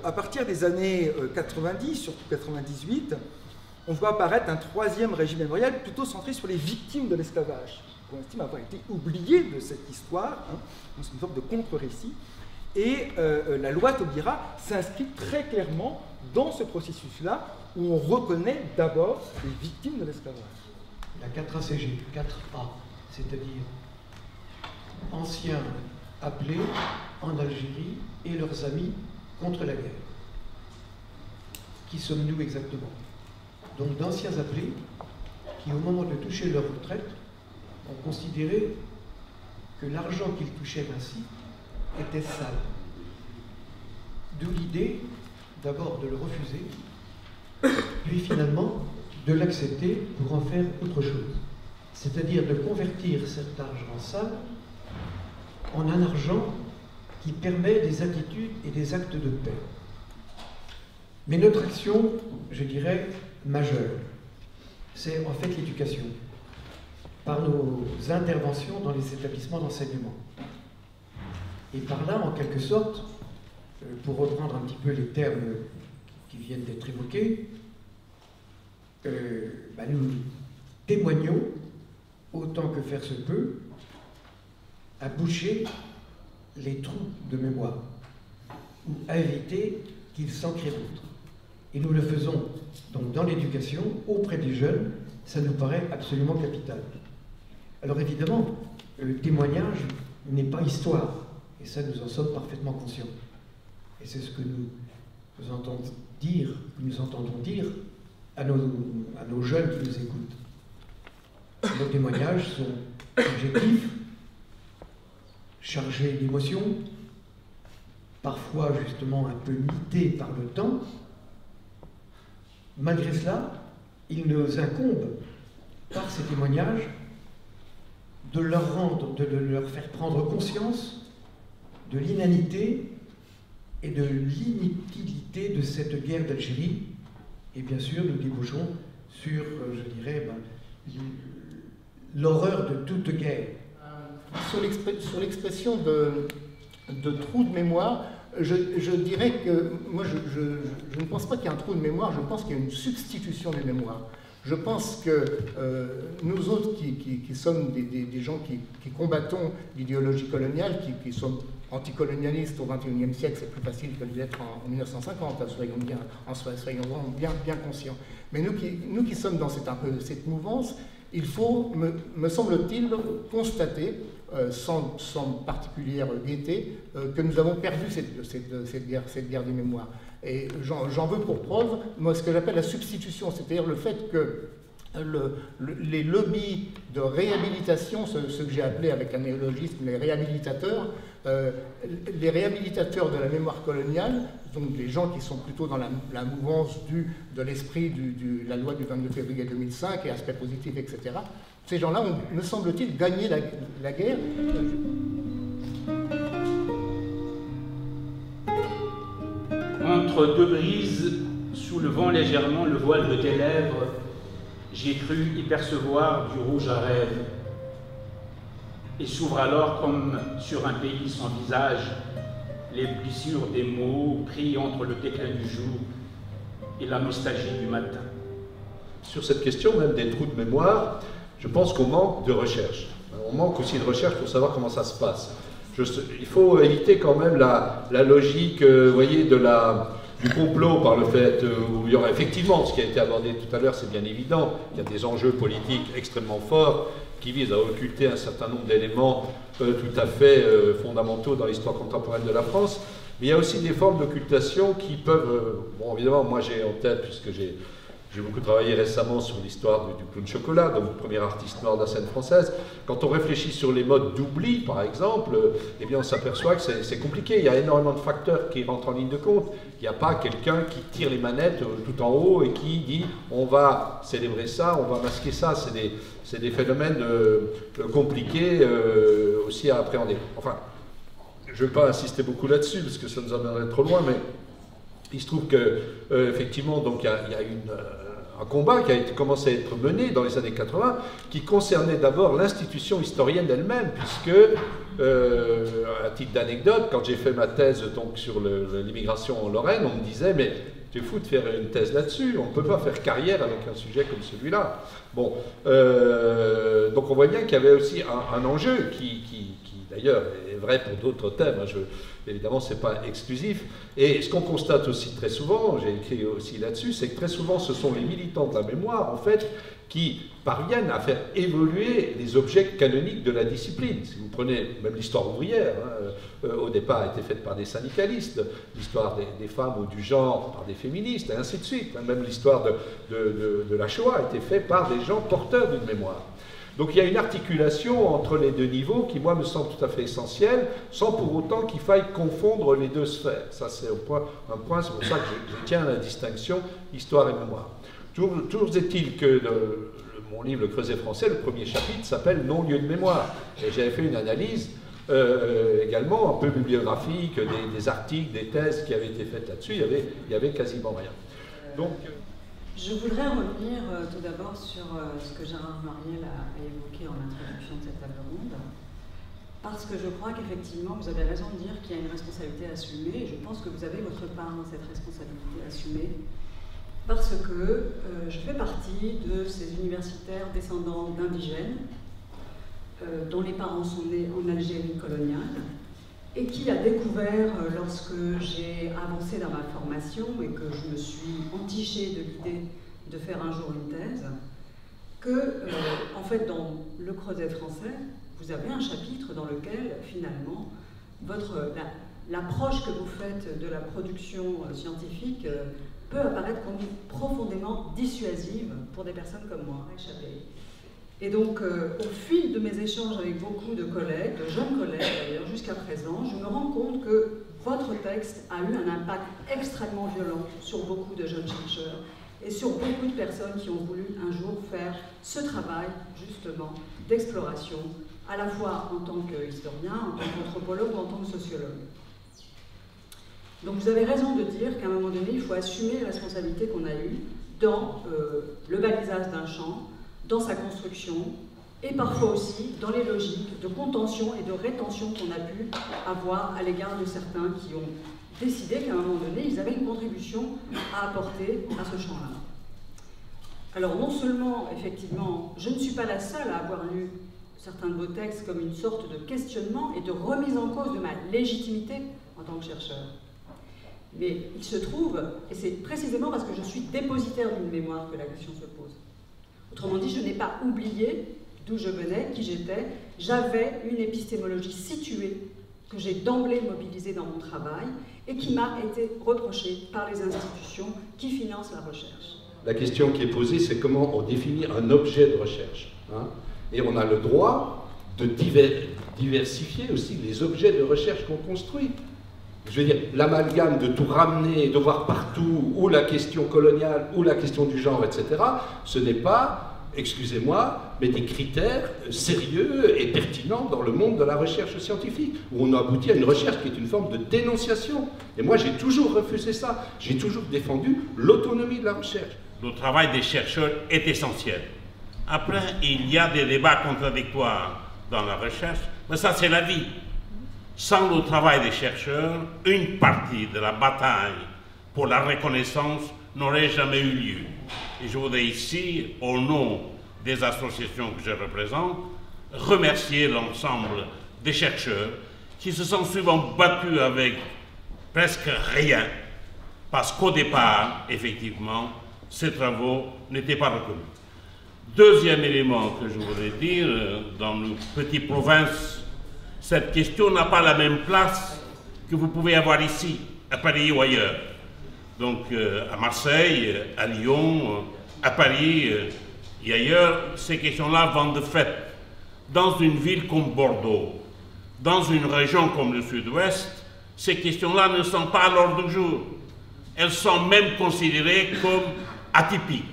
à partir des années 90, surtout 98, on voit apparaître un troisième régime mémorial plutôt centré sur les victimes de l'esclavage, qu'on estime avoir été oubliées de cette histoire, hein. C'est une sorte de contre-récit. Et la loi Taubira s'inscrit très clairement dans ce processus-là, où on reconnaît d'abord les victimes de l'esclavage. La 4ACG, 4A, c'est-à-dire anciens appelés en Algérie et leurs amis contre la guerre. Qui sommes-nous exactement? Donc d'anciens appelés qui, au moment de toucher leur retraite, ont considéré que l'argent qu'il touchait ainsi était sale. D'où l'idée d'abord de le refuser, puis finalement de l'accepter pour en faire autre chose. C'est-à-dire de convertir cet argent sale en un argent qui permet des attitudes et des actes de paix. Mais notre action, je dirais, majeure, c'est en fait l'éducation, par nos interventions dans les établissements d'enseignement. Et par là, en quelque sorte, pour reprendre un petit peu les termes qui viennent d'être évoqués, nous témoignons, autant que faire se peut, à boucher les trous de mémoire, ou à éviter qu'il s'en crée d'autres. Et nous le faisons donc dans l'éducation, auprès des jeunes, ça nous paraît absolument capital. Alors évidemment, le témoignage n'est pas histoire, et ça nous en sommes parfaitement conscients. Et c'est ce que nous entendons dire à nos jeunes qui nous écoutent. Nos témoignages sont objectifs, chargés d'émotions, parfois justement un peu mités par le temps. Malgré cela, il nous incombe, par ces témoignages, de leur faire prendre conscience de l'inanité et de l'inutilité de cette guerre d'Algérie. Et bien sûr, nous débouchons sur, je dirais, l'horreur de toute guerre. Sur l'expression de trou de mémoire, je dirais que moi, je ne pense pas qu'il y ait un trou de mémoire, je pense qu'il y a une substitution des mémoires. Je pense que nous autres qui sommes des gens qui combattons l'idéologie coloniale, qui sommes anticolonialistes au XXIe siècle, c'est plus facile que d'être en 1950, soyons bien conscients. Mais nous qui sommes dans cette mouvance, il faut, me semble-t-il, constater, sans particulière gaieté, que nous avons perdu cette guerre des mémoires. Et j'en veux pour preuve, moi, ce que j'appelle la substitution, c'est-à-dire le fait que les lobbies de réhabilitation, ce que j'ai appelé avec un néologisme les réhabilitateurs de la mémoire coloniale, donc les gens qui sont plutôt dans la mouvance de l'esprit de la loi du 22 février 2005 et aspects positifs, etc., ces gens-là ont, me semble-t-il, gagné la guerre. Entre deux brises, soulevant légèrement le voile de tes lèvres, j'ai cru y percevoir du rouge à rêve. Et s'ouvre alors comme sur un pays sans visage, les blessures des mots pris entre le déclin du jour et la nostalgie du matin. Sur cette question même des trous de mémoire, je pense qu'on manque de recherche. On manque aussi de recherche pour savoir comment ça se passe. Il faut éviter quand même la logique, vous voyez, du complot par le fait où il y aura effectivement, ce qui a été abordé tout à l'heure, c'est bien évident, il y a des enjeux politiques extrêmement forts qui visent à occulter un certain nombre d'éléments tout à fait fondamentaux dans l'histoire contemporaine de la France. Mais il y a aussi des formes d'occultation qui peuvent, bon évidemment moi j'ai en tête, puisque j'ai beaucoup travaillé récemment sur l'histoire du clown chocolat, donc le premier artiste noir de la scène française. Quand on réfléchit sur les modes d'oubli, par exemple, eh bien on s'aperçoit que c'est compliqué. Il y a énormément de facteurs qui rentrent en ligne de compte. Il n'y a pas quelqu'un qui tire les manettes tout en haut et qui dit on va célébrer ça, on va masquer ça. C'est des phénomènes compliqués aussi à appréhender. Enfin, je ne vais pas insister beaucoup là-dessus parce que ça nous amènerait trop loin, mais il se trouve que effectivement, donc il y a un combat qui a commencé à être mené dans les années 80, qui concernait d'abord l'institution historienne elle-même, puisque, à titre d'anecdote, quand j'ai fait ma thèse donc, sur l'immigration en Lorraine, on me disait, mais tu es fou de faire une thèse là-dessus, on ne peut pas faire carrière avec un sujet comme celui-là. Bon, donc on voit bien qu'il y avait aussi un enjeu qui d'ailleurs est vrai pour d'autres thèmes, évidemment ce n'est pas exclusif, et ce qu'on constate aussi très souvent, j'ai écrit aussi là-dessus, c'est que très souvent ce sont les militants de la mémoire en fait qui parviennent à faire évoluer les objets canoniques de la discipline. Si vous prenez même l'histoire ouvrière, au départ a été faite par des syndicalistes, l'histoire des femmes ou du genre par des féministes, et ainsi de suite. Même l'histoire de la Shoah a été faite par des gens porteurs d'une mémoire. Donc il y a une articulation entre les deux niveaux qui, moi, me semble tout à fait essentielle, sans pour autant qu'il faille confondre les deux sphères. Ça, c'est un point, c'est pour ça que je tiens à la distinction histoire et mémoire. Toujours est-il que mon livre, Le Creuset français, le premier chapitre s'appelle « Non-lieu de mémoire ». Et j'avais fait une analyse également un peu bibliographique, des articles, des thèses qui avaient été faites là-dessus, il y avait quasiment rien. Donc, je voudrais revenir tout d'abord sur ce que Gérard Mariel a évoqué en introduction de cette table ronde, parce que je crois qu'effectivement, vous avez raison de dire qu'il y a une responsabilité assumée, et je pense que vous avez votre part dans cette responsabilité assumée, parce que je fais partie de ces universitaires descendants d'indigènes, dont les parents sont nés en Algérie coloniale, et qui a découvert, lorsque j'ai avancé dans ma formation et que je me suis entichée de l'idée de faire un jour une thèse, que, en fait, dans Le Creuset français, vous avez un chapitre dans lequel, finalement, l'approche que vous faites de la production scientifique peut apparaître comme profondément dissuasive pour des personnes comme moi, échappées. Et donc, au fil de mes échanges avec beaucoup de collègues, de jeunes collègues d'ailleurs, jusqu'à présent, je me rends compte que votre texte a eu un impact extrêmement violent sur beaucoup de jeunes chercheurs et sur beaucoup de personnes qui ont voulu un jour faire ce travail, justement, d'exploration, à la fois en tant qu'historien, en tant qu'anthropologue ou en tant que sociologue. Donc vous avez raison de dire qu'à un moment donné, il faut assumer les responsabilités qu'on a eues dans le balisage d'un champ, dans sa construction, et parfois aussi dans les logiques de contention et de rétention qu'on a pu avoir à l'égard de certains qui ont décidé qu'à un moment donné, ils avaient une contribution à apporter à ce champ-là. Alors non seulement, effectivement, je ne suis pas la seule à avoir lu certains de vos textes comme une sorte de questionnement et de remise en cause de ma légitimité en tant que chercheur. Mais il se trouve, et c'est précisément parce que je suis dépositaire d'une mémoire que la question se pose. Autrement dit, je n'ai pas oublié d'où je venais, qui j'étais. J'avais une épistémologie située que j'ai d'emblée mobilisée dans mon travail et qui m'a été reprochée par les institutions qui financent la recherche. La question qui est posée, c'est comment on définit un objet de recherche. Hein? Et on a le droit de diversifier aussi les objets de recherche qu'on construit. Je veux dire, l'amalgame de tout ramener, de voir partout, ou la question coloniale, ou la question du genre, etc., ce n'est pas, excusez-moi, mais des critères sérieux et pertinents dans le monde de la recherche scientifique, où on aboutit à une recherche qui est une forme de dénonciation. Et moi, j'ai toujours refusé ça. J'ai toujours défendu l'autonomie de la recherche. Le travail des chercheurs est essentiel. Après, il y a des débats contradictoires dans la recherche, mais ça, c'est la vie. Sans le travail des chercheurs, une partie de la bataille pour la reconnaissance n'aurait jamais eu lieu. Et je voudrais ici, au nom des associations que je représente, remercier l'ensemble des chercheurs qui se sont souvent battus avec presque rien, parce qu'au départ, effectivement, ces travaux n'étaient pas reconnus. Deuxième élément que je voudrais dire, dans nos petites provinces, cette question n'a pas la même place que vous pouvez avoir ici, à Paris ou ailleurs. Donc à Marseille, à Lyon, à Paris et ailleurs, ces questions-là vont de fait. Dans une ville comme Bordeaux, dans une région comme le Sud-Ouest, ces questions-là ne sont pas à l'ordre du jour. Elles sont même considérées comme atypiques.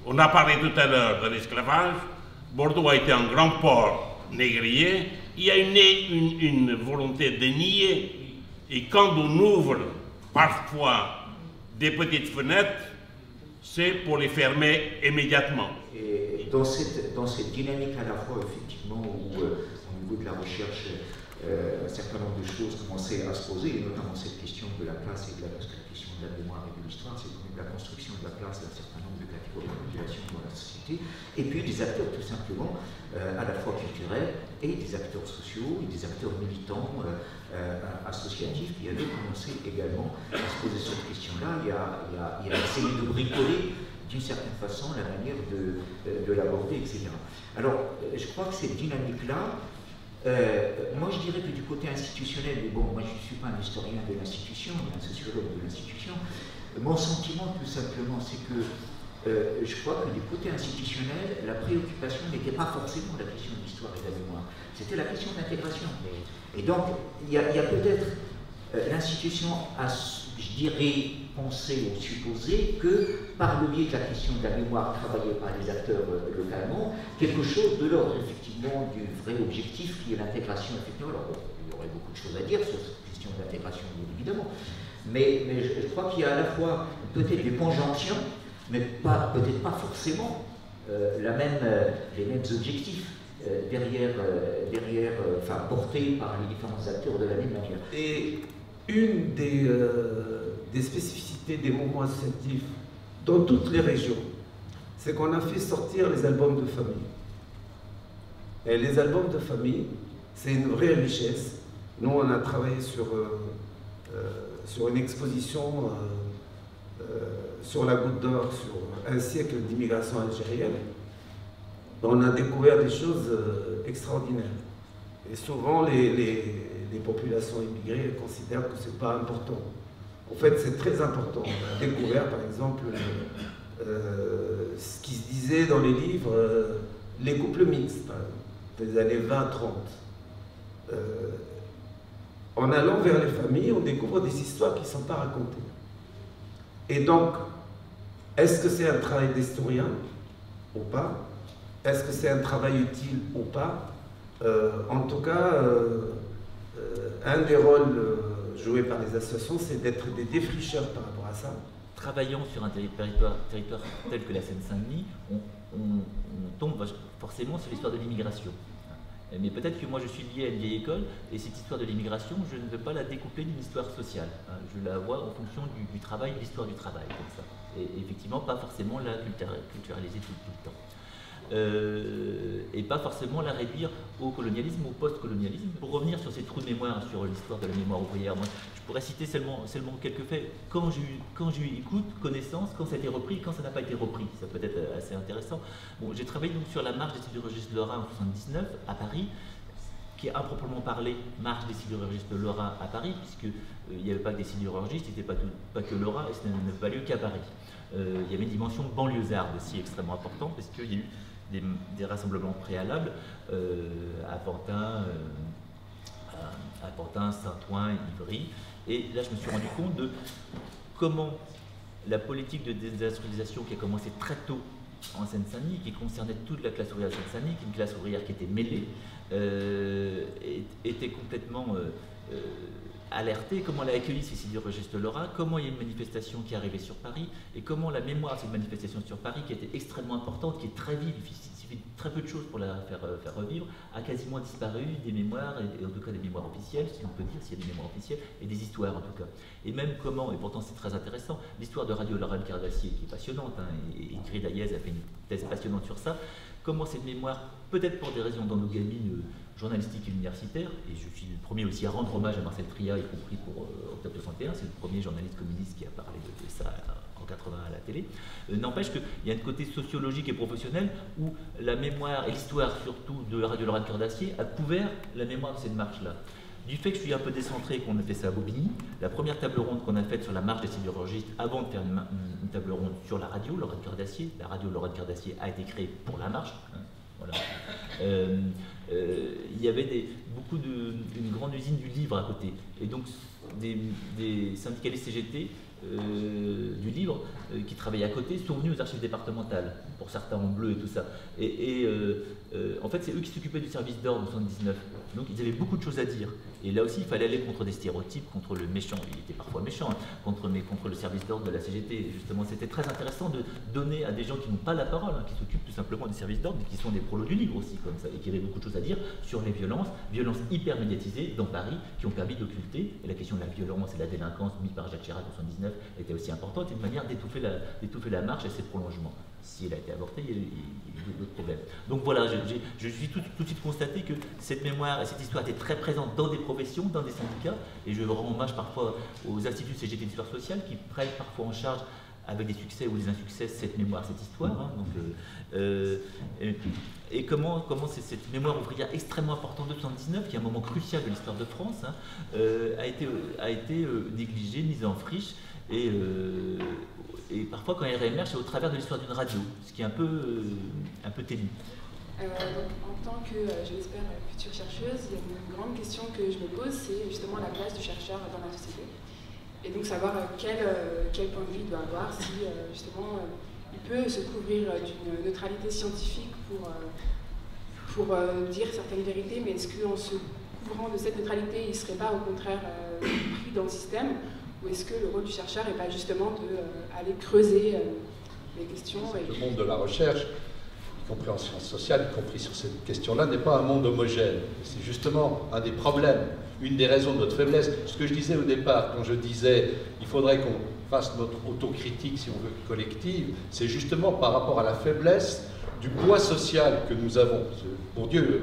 On a parlé tout à l'heure de l'esclavage. Bordeaux a été un grand port négrier. Il y a une volonté de nier. Et quand on ouvre parfois des petites fenêtres, c'est pour les fermer immédiatement. Et dans cette dynamique à la fois, effectivement, où au niveau de la recherche, un certain nombre de choses commençaient à se poser, et notamment cette question de la place et de la question de la mémoire et de l'histoire, c'est quand même la construction de la place d'un certain nombre de catégories de population dans la société, et puis des acteurs tout simplement, à la fois culturels et des acteurs sociaux, et des acteurs militants, associatifs qui avaient commencé également à se poser cette question-là et à essayer de bricoler d'une certaine façon la manière de l'aborder, etc. Alors, je crois que cette dynamique-là, moi je dirais que du côté institutionnel, mais bon, moi je ne suis pas un historien de l'institution, mais un sociologue de l'institution, mon sentiment tout simplement c'est que je crois que du côté institutionnel, la préoccupation n'était pas forcément la question de l'histoire et de la mémoire, c'était la question d'intégration. Et donc, il y a peut-être l'institution a, je dirais, pensé ou supposé que par le biais de la question de la mémoire travaillée par les acteurs localement, quelque chose de l'ordre effectivement du vrai objectif qui est l'intégration effectivement. Alors bon, il y aurait beaucoup de choses à dire sur cette question d'intégration évidemment, mais je crois qu'il y a à la fois peut-être des conjonctions, mais peut-être pas forcément les mêmes objectifs enfin, portés par les différents acteurs de la même manière. Et une des spécificités des mouvements associatifs dans toutes les régions, c'est qu'on a fait sortir les albums de famille. Et les albums de famille, c'est une vraie richesse. Nous, on a travaillé sur une exposition sur la Goutte d'Or, sur un siècle d'immigration algérienne. On a découvert des choses extraordinaires. Et souvent, les populations immigrées considèrent que ce n'est pas important. En fait, c'est très important. On a découvert, par exemple, ce qui se disait dans les livres, les couples mixtes, par exemple, des années 20-30. En allant vers les familles, on découvre des histoires qui ne sont pas racontées. Et donc, est-ce que c'est un travail d'historien ou pas? Est-ce que c'est un travail utile ou pas? En tout cas, un des rôles joués par les associations, c'est d'être des défricheurs par rapport à ça. Travaillant sur un territoire tel que la Seine-Saint-Denis, on tombe forcément sur l'histoire de l'immigration. Mais peut-être que moi je suis lié à une vieille école, et cette histoire de l'immigration, je ne veux pas la découper d'une histoire sociale. Je la vois en fonction du travail, de l'histoire du travail, comme ça. Et effectivement, pas forcément la culturaliser tout le temps. Et pas forcément la réduire au colonialisme ou au post-colonialisme. Pour revenir sur ces trous de mémoire, sur l'histoire de la mémoire ouvrière, moi, je pourrais citer seulement quelques faits. Quand j'ai eu écoute, connaissance, quand ça a été repris, quand ça n'a pas été repris, ça peut être assez intéressant. Bon, j'ai travaillé donc sur la marche des sidérurgistes de Lorrain en 1979 à Paris, qui est improprement parlé marche des sidérurgistes de Lorrain à Paris, puisqu'il n'y avait pas que des sidérurgistes, il n'était pas que Lorrain, et ça n'a pas lieu qu'à Paris. Il y avait une dimension banlieusarde aussi extrêmement importante, parce qu'il y a eu des rassemblements préalables à Pantin, Saint-Ouen, Ivry. Et là, je me suis rendu compte de comment la politique de désindustrialisation qui a commencé très tôt en Seine-Saint-Denis, qui concernait toute la classe ouvrière de Seine-Saint-Denis, une classe ouvrière qui était mêlée, était complètement alertée, comment elle a accueilli ces sidérurgistes de Lorrain, comment il y a une manifestation qui est arrivée sur Paris, et comment la mémoire de cette manifestation sur Paris, qui était extrêmement importante, qui est très vive, il suffit de très peu de choses pour la faire revivre, a quasiment disparu des mémoires, et en tout cas des mémoires officielles, si on peut dire, s'il y a des mémoires officielles, et des histoires en tout cas. Et même comment, et pourtant c'est très intéressant, l'histoire de Radio Lorraine Cardassier, qui est passionnante, et Ingrid Hayez a fait une thèse passionnante sur ça, comment cette mémoire, peut-être pour des raisons d'endogamie journalistique et universitaire, et je suis le premier aussi à rendre hommage à Marcel Tria, y compris pour Octobre 61, c'est le premier journaliste communiste qui a parlé de ça en 80 à la télé, n'empêche qu'il y a un côté sociologique et professionnel où la mémoire et l'histoire surtout de Radio Lorraine Cardassier a couvert la mémoire de cette marche-là. Du fait que je suis un peu décentré, qu'on a fait ça à Bobigny, la première table ronde qu'on a faite sur la marche des sidérurgistes, avant de faire une table ronde sur la radio Lorraine Cardassier, la radio Lorraine Cardassier a été créée pour la marche, voilà. Il y avait une grande usine du livre à côté, et donc des syndicalistes CGT du livre qui travaillaient à côté sont venus aux archives départementales, pour certains en bleu et tout ça. En fait, c'est eux qui s'occupaient du service d'ordre en 1979, donc ils avaient beaucoup de choses à dire. Et là aussi, il fallait aller contre des stéréotypes, contre le méchant, il était parfois méchant, contre le service d'ordre de la CGT. Et justement, c'était très intéressant de donner à des gens qui n'ont pas la parole, qui s'occupent tout simplement des services d'ordre, mais qui sont des prolos du livre aussi, comme ça, et qui avaient beaucoup de choses à dire sur les violences hyper médiatisées dans Paris, qui ont permis d'occulter. Et la question de la violence et de la délinquance mise par Jacques Chirac en 1979 était aussi importante, et une manière d'étouffer la marche et ses prolongements. Si elle a été avortée, il y a eu d'autres problèmes. Donc voilà, je suis tout de suite constaté que cette mémoire et cette histoire étaient très présentes dans des professions, dans des syndicats, et je rends hommage parfois aux instituts CGT d'histoire sociale qui prennent parfois en charge avec des succès ou des insuccès, cette mémoire, cette histoire. Hein, donc, et comment cette mémoire ouvrière extrêmement importante de 1979, qui est un moment crucial de l'histoire de France, hein, a été négligée, mise en friche, et parfois quand elle réémerge, c'est au travers de l'histoire d'une radio, ce qui est un peu ténu. Donc, en tant que, je l'espère, future chercheuse, il y a une grande question que je me pose, c'est justement la place du chercheur dans la société. Et donc savoir quel point de vue il doit avoir, si justement il peut se couvrir d'une neutralité scientifique pour dire certaines vérités, mais est-ce qu'en se couvrant de cette neutralité, il ne serait pas au contraire pris dans le système, ou est-ce que le rôle du chercheur n'est pas justement d'aller creuser les questions Le monde de la recherche, y compris en sciences sociales, y compris sur cette question-là, n'est pas un monde homogène. C'est justement un des problèmes, une des raisons de notre faiblesse. Ce que je disais au départ, quand je disais il faudrait qu'on fasse notre autocritique, si on veut, collective, c'est justement par rapport à la faiblesse du poids social que nous avons.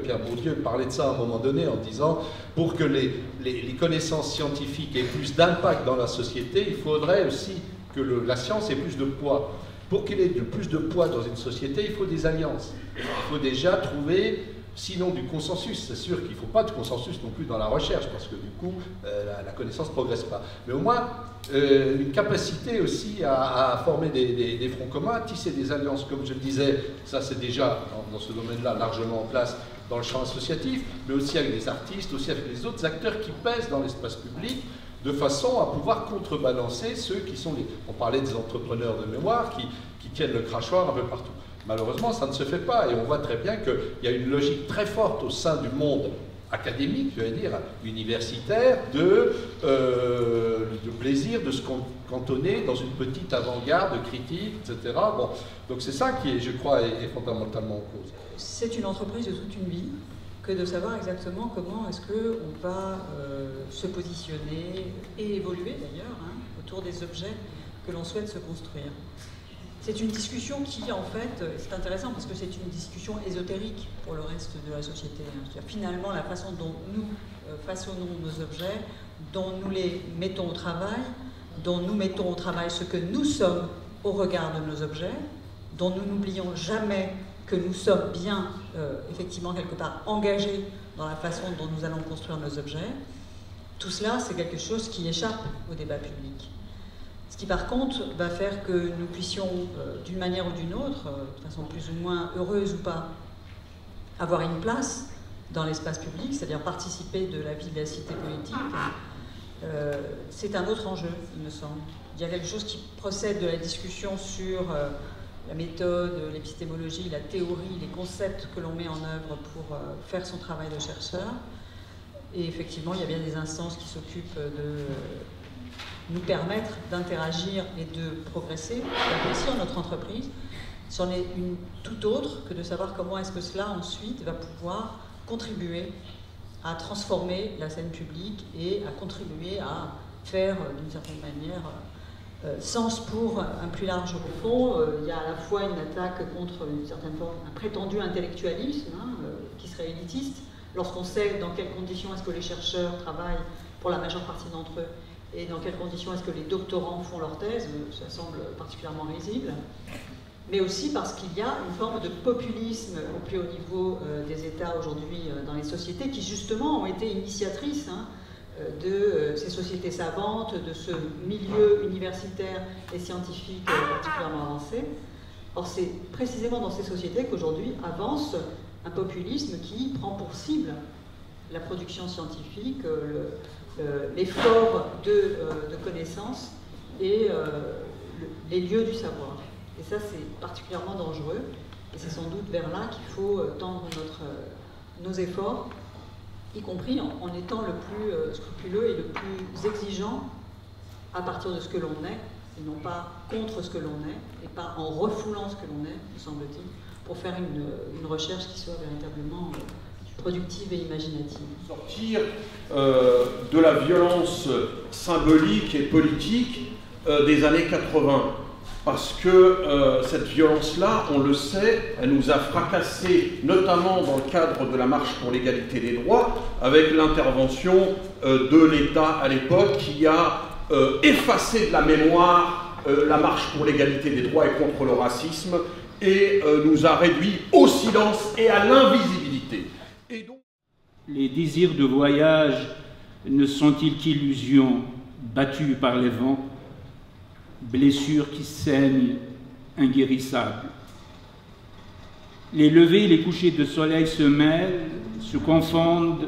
Pierre Bourdieu parlait de ça à un moment donné en disant pour que les connaissances scientifiques aient plus d'impact dans la société, il faudrait aussi que la science ait plus de poids. Pour qu'il ait plus de poids dans une société, il faut des alliances. Il faut déjà trouver, sinon du consensus. C'est sûr qu'il ne faut pas de consensus non plus dans la recherche, parce que du coup, la connaissance ne progresse pas. Mais au moins, une capacité aussi à former des fronts communs, à tisser des alliances, comme je le disais, ça c'est déjà dans ce domaine-là largement en place dans le champ associatif, mais aussi avec des artistes, aussi avec les autres acteurs qui pèsent dans l'espace public, de façon à pouvoir contrebalancer ceux qui sont on parlait des entrepreneurs de mémoire qui tiennent le crachoir un peu partout. Malheureusement, ça ne se fait pas, et on voit très bien qu'il y a une logique très forte au sein du monde académique, je vais dire, universitaire, de plaisir de se cantonner dans une petite avant-garde critique, etc. Bon, donc c'est ça qui, je crois, est fondamentalement en cause. C'est une entreprise de toute une vie, que de savoir exactement comment est-ce qu'on va se positionner et évoluer d'ailleurs autour des objets que l'on souhaite se construire. C'est une discussion qui, en fait, c'est intéressant parce que c'est une discussion ésotérique pour le reste de la société. Finalement, la façon dont nous façonnons nos objets, dont nous les mettons au travail, dont nous mettons au travail ce que nous sommes au regard de nos objets, dont nous n'oublions jamais que nous sommes bien, effectivement, quelque part engagés dans la façon dont nous allons construire nos objets, tout cela, c'est quelque chose qui échappe au débat public. Ce qui, par contre, va faire que nous puissions, d'une manière ou d'une autre, de façon plus ou moins heureuse ou pas, avoir une place dans l'espace public, c'est-à-dire participer de la vie de la cité politique, c'est un autre enjeu, il me semble. Il y a quelque chose qui procède de la discussion sur la méthode, l'épistémologie, la théorie, les concepts que l'on met en œuvre pour faire son travail de chercheur. Et effectivement, il y a bien des instances qui s'occupent de nous permettre d'interagir et de progresser. Là aussi, en notre entreprise, c'en est une toute autre que de savoir comment est-ce que cela ensuite va pouvoir contribuer à transformer la scène publique et à contribuer à faire d'une certaine manière sens pour un plus large fond. Il y a à la fois une attaque contre une certaine forme, un prétendu intellectualisme qui serait élitiste, lorsqu'on sait dans quelles conditions est-ce que les chercheurs travaillent pour la majeure partie d'entre eux et dans quelles conditions est-ce que les doctorants font leur thèse, ça semble particulièrement risible, mais aussi parce qu'il y a une forme de populisme au plus haut niveau des États aujourd'hui dans les sociétés qui justement ont été initiatrices de ces sociétés savantes, de ce milieu universitaire et scientifique particulièrement avancé. Or, c'est précisément dans ces sociétés qu'aujourd'hui avance un populisme qui prend pour cible la production scientifique, l'effort de connaissances et les lieux du savoir. Et ça, c'est particulièrement dangereux. Et c'est sans doute vers là qu'il faut tendre nos efforts, y compris en étant le plus scrupuleux et le plus exigeant à partir de ce que l'on est, et non pas contre ce que l'on est, et pas en refoulant ce que l'on est, me semble-t-il, pour faire une recherche qui soit véritablement productive et imaginative. Sortir de la violence symbolique et politique des années 80. Parce que cette violence-là, on le sait, elle nous a fracassés, notamment dans le cadre de la marche pour l'égalité des droits, avec l'intervention de l'État à l'époque qui a effacé de la mémoire la marche pour l'égalité des droits et contre le racisme, et nous a réduits au silence et à l'invisibilité. Les désirs de voyage ne sont-ils qu'illusions battues par les vents, blessures qui saignent, inguérissables? Les levées et les couchers de soleil se mêlent, se confondent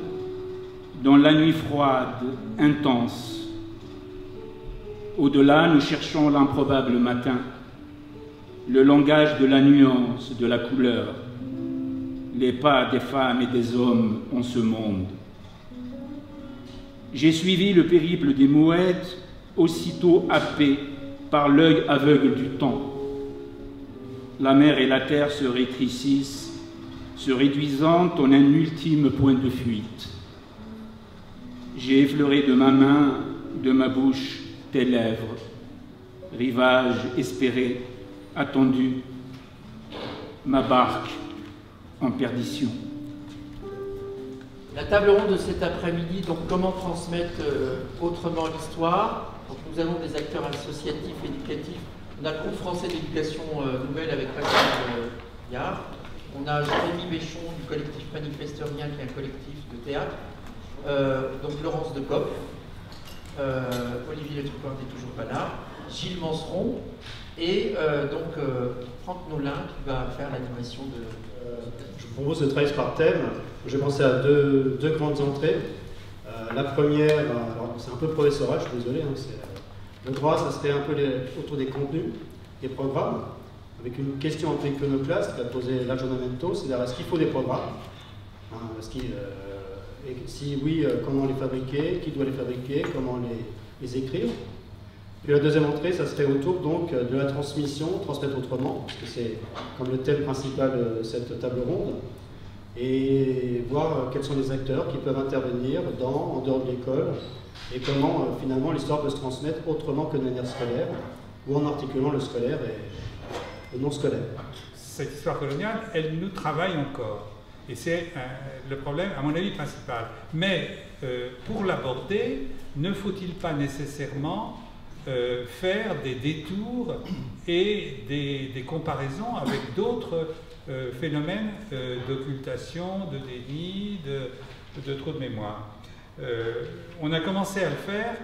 dans la nuit froide, intense. Au-delà, nous cherchons l'improbable matin, le langage de la nuance, de la couleur, les pas des femmes et des hommes en ce monde. J'ai suivi le périple des mouettes, aussitôt happé par l'œil aveugle du temps. La mer et la terre se rétrécissent, se réduisant en un ultime point de fuite. J'ai effleuré de ma main, de ma bouche, tes lèvres, rivage espéré, attendu, ma barque en perdition. La table ronde de cet après-midi, donc comment transmettre autrement l'histoire. Donc nous avons des acteurs associatifs, éducatifs. On a le cours français d'éducation nouvelle avec Pascal Yard. On a Jérémy Béchon du collectif Manifesterien, qui est un collectif de théâtre. Donc Laurence de Coq. Olivier Letrucor n'est toujours pas là. Gilles Manceron. Et donc Franck Nolin qui va faire l'animation de... Je vous propose de travailler par thème. J'ai pensé à deux grandes entrées. La première, alors c'est un peu professoral, je suis désolé. Le droit, ça serait un peu autour des contenus, des programmes, avec une question un peu iconoclaste qu'a posée l'aggiornamento, c'est-à-dire est-ce qu'il faut des programmes, et si oui, comment les fabriquer, qui doit les fabriquer, comment les écrire. Puis la deuxième entrée, ça serait autour donc de la transmission, transmettre autrement, parce que c'est comme le thème principal de cette table ronde, et voir quels sont les acteurs qui peuvent intervenir en dehors de l'école, et comment finalement l'histoire peut se transmettre autrement que de manière scolaire, ou en articulant le scolaire et le non scolaire. Cette histoire coloniale, elle nous travaille encore. Et c'est le problème, à mon avis, principal. Mais pour l'aborder, ne faut-il pas nécessairement faire des détours et des comparaisons avec d'autres phénomènes d'occultation, de déni, de trop de mémoire. On a commencé à le faire,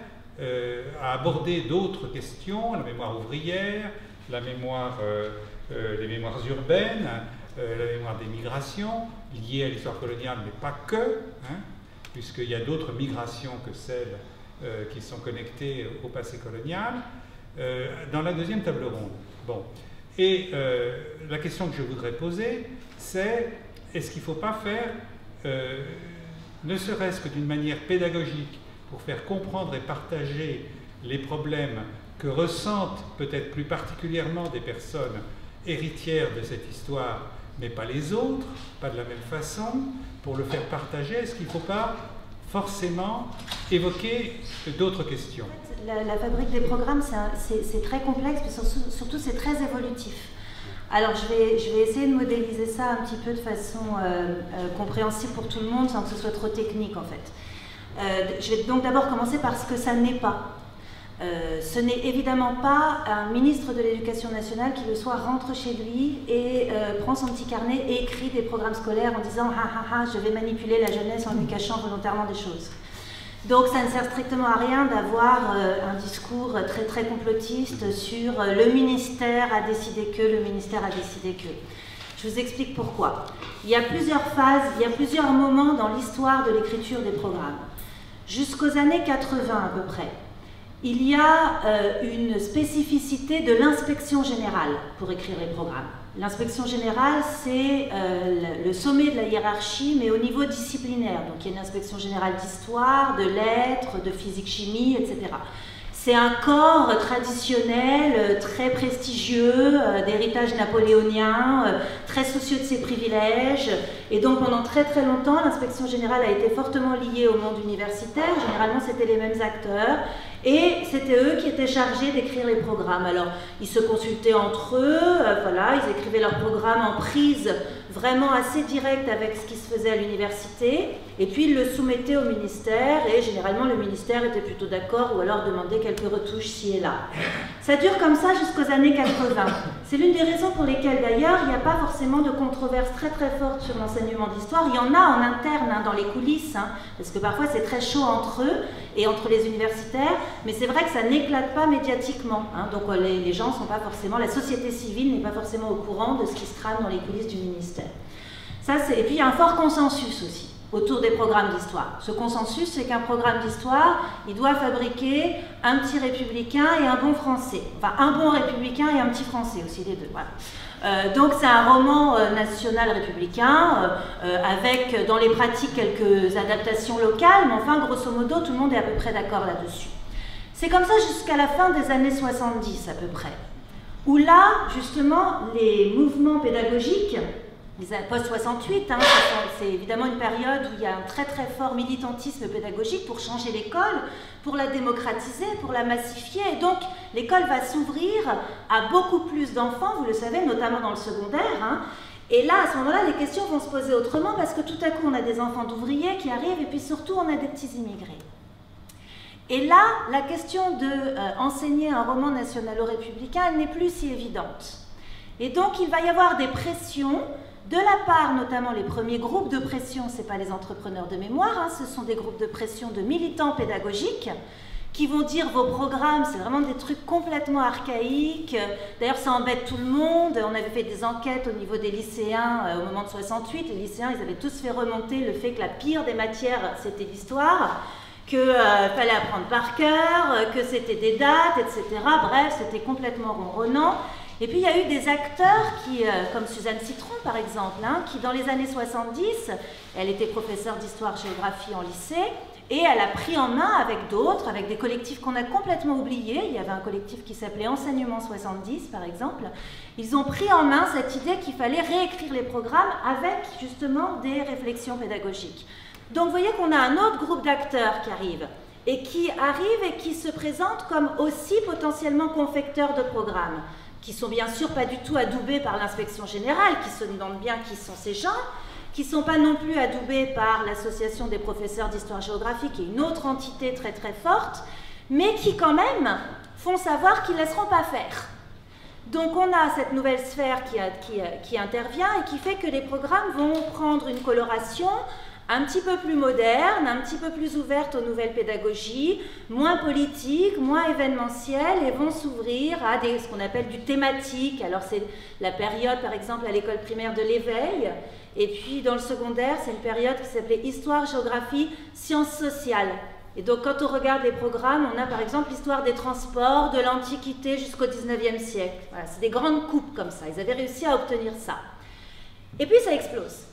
à aborder d'autres questions, la mémoire ouvrière, la mémoire, les mémoires urbaines, la mémoire des migrations, liées à l'histoire coloniale, mais pas que, hein, puisqu'il y a d'autres migrations que celles qui sont connectées au passé colonial, dans la deuxième table ronde. Bon. Et la question que je voudrais poser, c'est est-ce qu'il ne faut pas faire, ne serait-ce que d'une manière pédagogique, pour faire comprendre et partager les problèmes que ressentent peut-être plus particulièrement des personnes héritières de cette histoire, mais pas les autres, pas de la même façon, pour le faire partager, est-ce qu'il ne faut pas forcément évoquer d'autres questions? La fabrique des programmes, c'est très complexe, mais surtout c'est très évolutif. Alors je vais essayer de modéliser ça un petit peu de façon compréhensible pour tout le monde, sans que ce soit trop technique en fait. Je vais donc d'abord commencer par ce que ça n'est pas. Ce n'est évidemment pas un ministre de l'Éducation nationale qui le soir rentre chez lui et prend son petit carnet et écrit des programmes scolaires en disant « ha ha ha, je vais manipuler la jeunesse en lui cachant volontairement des choses ». Donc ça ne sert strictement à rien d'avoir un discours très très complotiste sur le ministère a décidé que, le ministère a décidé que. Je vous explique pourquoi. Il y a plusieurs phases, il y a plusieurs moments dans l'histoire de l'écriture des programmes. Jusqu'aux années 80 à peu près, il y a une spécificité de l'inspection générale pour écrire les programmes. L'inspection générale, c'est le sommet de la hiérarchie, mais au niveau disciplinaire. Donc il y a une inspection générale d'histoire, de lettres, de physique-chimie, etc. C'est un corps traditionnel, très prestigieux, d'héritage napoléonien, très soucieux de ses privilèges. Et donc pendant très très longtemps, l'inspection générale a été fortement liée au monde universitaire. Généralement, c'était les mêmes acteurs. Et c'était eux qui étaient chargés d'écrire les programmes. Alors, ils se consultaient entre eux, voilà, ils écrivaient leurs programmes en prise vraiment assez direct avec ce qui se faisait à l'université, et puis il le soumettait au ministère, et généralement le ministère était plutôt d'accord, ou alors demandait quelques retouches ci et là. Ça dure comme ça jusqu'aux années 80. C'est l'une des raisons pour lesquelles d'ailleurs il n'y a pas forcément de controverse très très forte sur l'enseignement d'histoire. Il y en a en interne, hein, dans les coulisses, hein, parce que parfois c'est très chaud entre eux et entre les universitaires, mais c'est vrai que ça n'éclate pas médiatiquement. Hein, donc les gens sont pas forcément, la société civile n'est pas forcément au courant de ce qui se trame dans les coulisses du ministère. Et puis il y a un fort consensus aussi autour des programmes d'histoire. Ce consensus, c'est qu'un programme d'histoire, il doit fabriquer un petit républicain et un bon français. Enfin, un bon républicain et un petit français aussi, les deux. Voilà. Donc c'est un roman national républicain, avec dans les pratiques quelques adaptations locales, mais enfin, grosso modo, tout le monde est à peu près d'accord là-dessus. C'est comme ça jusqu'à la fin des années 70 à peu près, où là, justement, les mouvements pédagogiques, post-68, hein, c'est évidemment une période où il y a un très très fort militantisme pédagogique pour changer l'école, pour la démocratiser, pour la massifier, et donc l'école va s'ouvrir à beaucoup plus d'enfants, vous le savez, notamment dans le secondaire, hein. Et là, à ce moment-là, les questions vont se poser autrement, parce que tout à coup, on a des enfants d'ouvriers qui arrivent, et puis surtout, on a des petits immigrés. Et là, la question d'enseigner un roman nationalo-républicain, elle n'est plus si évidente. Et donc, il va y avoir des pressions, de la part, notamment les premiers groupes de pression, ce n'est pas les entrepreneurs de mémoire, hein, ce sont des groupes de pression de militants pédagogiques qui vont dire vos programmes, c'est vraiment des trucs complètement archaïques. D'ailleurs, ça embête tout le monde. On avait fait des enquêtes au niveau des lycéens au moment de 68. Les lycéens, ils avaient tous fait remonter le fait que la pire des matières, c'était l'histoire, qu'il fallait apprendre par cœur, que c'était des dates, etc. Bref, c'était complètement ronronnant. Et puis il y a eu des acteurs qui, comme Suzanne Citron par exemple, hein, qui dans les années 70, elle était professeure d'histoire-géographie en lycée, et elle a pris en main avec d'autres, avec des collectifs qu'on a complètement oubliés. Il y avait un collectif qui s'appelait Enseignement 70 par exemple. Ils ont pris en main cette idée qu'il fallait réécrire les programmes avec justement des réflexions pédagogiques. Donc vous voyez qu'on a un autre groupe d'acteurs qui arrive et qui se présentent comme aussi potentiellement confecteurs de programmes, qui sont bien sûr pas du tout adoubés par l'inspection générale, qui se demandent bien qui sont ces gens, qui ne sont pas non plus adoubés par l'association des professeurs d'histoire-géographie, qui est une autre entité très très forte, mais qui quand même font savoir qu'ils ne laisseront pas faire. Donc on a cette nouvelle sphère qui intervient et qui fait que les programmes vont prendre une coloration un petit peu plus moderne, un petit peu plus ouverte aux nouvelles pédagogies, moins politique, moins événementielle, et vont s'ouvrir à ce qu'on appelle du thématique. Alors c'est la période, par exemple, à l'école primaire de l'éveil, et puis dans le secondaire, c'est une période qui s'appelait Histoire, Géographie, Sciences sociales. Et donc quand on regarde les programmes, on a par exemple l'histoire des transports de l'Antiquité jusqu'au 19e siècle. Voilà, c'est des grandes coupes comme ça, ils avaient réussi à obtenir ça. Et puis ça explose.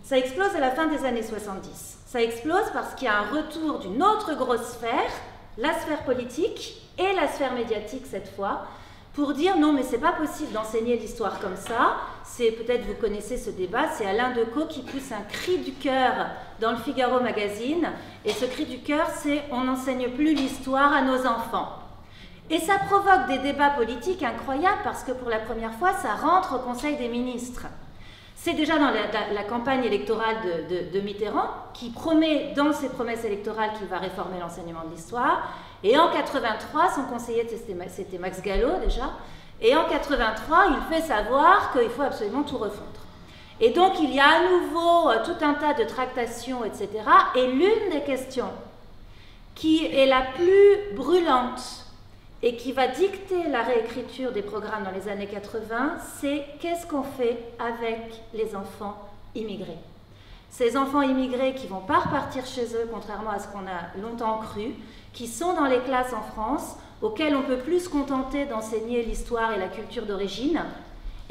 Ça explose à la fin des années 70. Ça explose parce qu'il y a un retour d'une autre grosse sphère, la sphère politique et la sphère médiatique cette fois, pour dire non mais c'est pas possible d'enseigner l'histoire comme ça. C'est peut-être vous connaissez ce débat, c'est Alain Decaux qui pousse un cri du cœur dans le Figaro magazine, et ce cri du cœur c'est on n'enseigne plus l'histoire à nos enfants. Et ça provoque des débats politiques incroyables parce que pour la première fois ça rentre au Conseil des ministres. C'est déjà dans la campagne électorale de Mitterrand, qui promet dans ses promesses électorales qu'il va réformer l'enseignement de l'histoire. Et en 83, son conseiller, c'était Max Gallo déjà, et en 83, il fait savoir qu'il faut absolument tout refondre. Et donc, il y a à nouveau tout un tas de tractations, etc. Et l'une des questions qui est la plus brûlante et qui va dicter la réécriture des programmes dans les années 80, c'est qu'est-ce qu'on fait avec les enfants immigrés. Ces enfants immigrés qui ne vont pas repartir chez eux, contrairement à ce qu'on a longtemps cru, qui sont dans les classes en France, auxquels on peut plus se contenter d'enseigner l'histoire et la culture d'origine,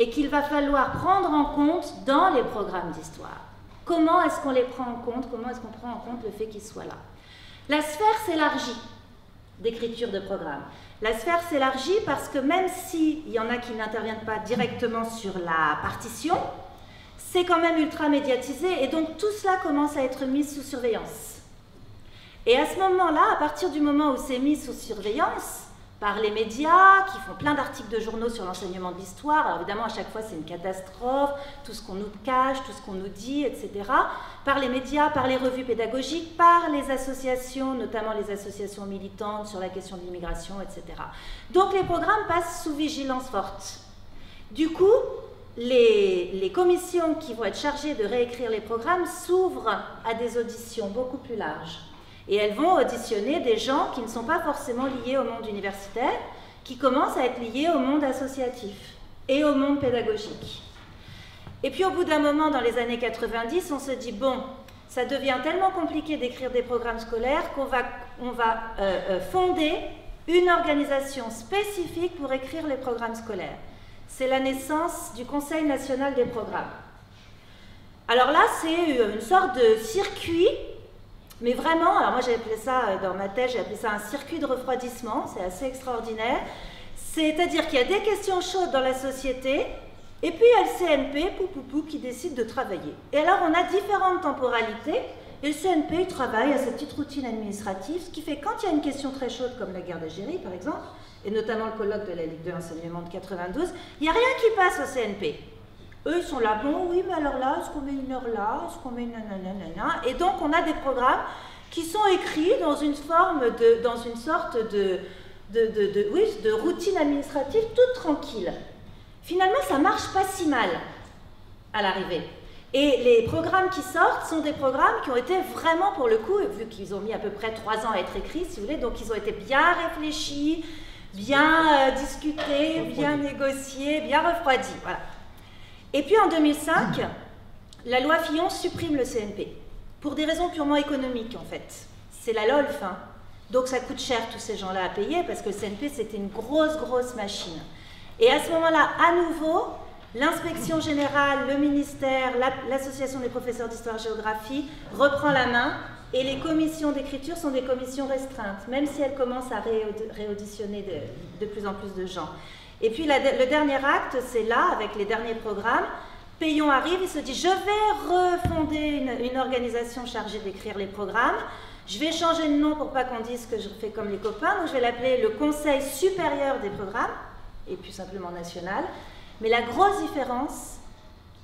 et qu'il va falloir prendre en compte dans les programmes d'histoire. Comment est-ce qu'on les prend en compte? Comment est-ce qu'on prend en compte le fait qu'ils soient là? La sphère s'élargit d'écriture de programme. La sphère s'élargit parce que même s'il y en a qui n'interviennent pas directement sur la partition, c'est quand même ultra médiatisé, et donc tout cela commence à être mis sous surveillance. Et à ce moment-là, à partir du moment où c'est mis sous surveillance, par les médias, qui font plein d'articles de journaux sur l'enseignement de l'histoire. Alors évidemment, à chaque fois, c'est une catastrophe, tout ce qu'on nous cache, tout ce qu'on nous dit, etc. Par les médias, par les revues pédagogiques, par les associations, notamment les associations militantes sur la question de l'immigration, etc. Donc les programmes passent sous vigilance forte. Du coup, les commissions qui vont être chargées de réécrire les programmes s'ouvrent à des auditions beaucoup plus larges. Et elles vont auditionner des gens qui ne sont pas forcément liés au monde universitaire, qui commencent à être liés au monde associatif et au monde pédagogique. Et puis au bout d'un moment, dans les années 90, on se dit, bon, ça devient tellement compliqué d'écrire des programmes scolaires qu'on va fonder une organisation spécifique pour écrire les programmes scolaires. C'est la naissance du Conseil national des programmes. Alors là, c'est une sorte de circuit. Mais vraiment, alors moi j'ai appelé ça, dans ma thèse, j'ai appelé ça un circuit de refroidissement, c'est assez extraordinaire. C'est-à-dire qu'il y a des questions chaudes dans la société, et puis il y a le CNP, qui décide de travailler. Et alors on a différentes temporalités, et le CNP il travaille à sa petite routine administrative, ce qui fait quand il y a une question très chaude comme la guerre d'Algérie par exemple, et notamment le colloque de la Ligue de l'enseignement de 92, il n'y a rien qui passe au CNP. Eux, ils sont là, bon, oui, mais alors là, est-ce qu'on met une heure là, est-ce qu'on met une nanana. Et donc, on a des programmes qui sont écrits dans une sorte de routine administrative toute tranquille. Finalement, ça marche pas si mal à l'arrivée. Et les programmes qui sortent sont des programmes qui ont été vraiment, pour le coup, vu qu'ils ont mis à peu près 3 ans à être écrits, si vous voulez, donc ils ont été bien réfléchis, bien discutés, bien négociés, bien refroidis, voilà. Et puis en 2005, la loi Fillon supprime le CNP, pour des raisons purement économiques en fait. C'est la LOLF, hein. Donc ça coûte cher tous ces gens-là à payer, parce que le CNP c'était une grosse machine. Et à ce moment-là, à nouveau, l'inspection générale, le ministère, l'association des professeurs d'histoire-géographie reprend la main, et les commissions d'écriture sont des commissions restreintes, même si elles commencent à réauditionner de plus en plus de gens. Et puis le dernier acte, c'est là, avec les derniers programmes, Payon arrive, il se dit, je vais refonder une organisation chargée d'écrire les programmes, je vais changer de nom pour pas qu'on dise que je fais comme les copains, donc je vais l'appeler le Conseil supérieur des programmes, et plus simplement national. Mais la grosse différence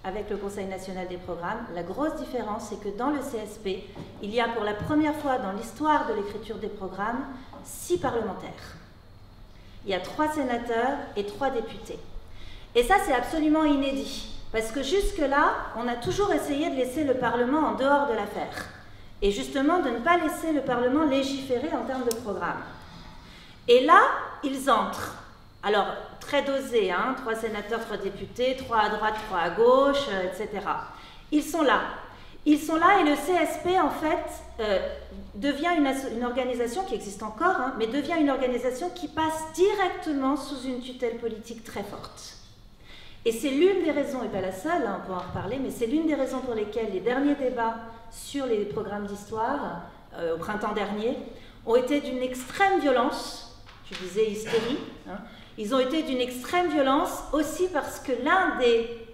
avec le Conseil national des programmes, la grosse différence, c'est que dans le CSP, il y a pour la première fois dans l'histoire de l'écriture des programmes, 6 parlementaires. Il y a 3 sénateurs et 3 députés. Et ça, c'est absolument inédit, parce que jusque-là, on a toujours essayé de laisser le Parlement en dehors de l'affaire, et justement de ne pas laisser le Parlement légiférer en termes de programme. Et là, ils entrent. Alors, très dosés, hein, 3 sénateurs, 3 députés, 3 à droite, 3 à gauche, etc. Ils sont là. Ils sont là et le CSP, en fait, devient une organisation qui existe encore, hein, mais devient une organisation qui passe directement sous une tutelle politique très forte. Et c'est l'une des raisons, et pas la seule, hein, on peut en reparler, mais c'est l'une des raisons pour lesquelles les derniers débats sur les programmes d'histoire, au printemps dernier, ont été d'une extrême violence, je disais hystérie, hein, ils ont été d'une extrême violence aussi parce que l'un des...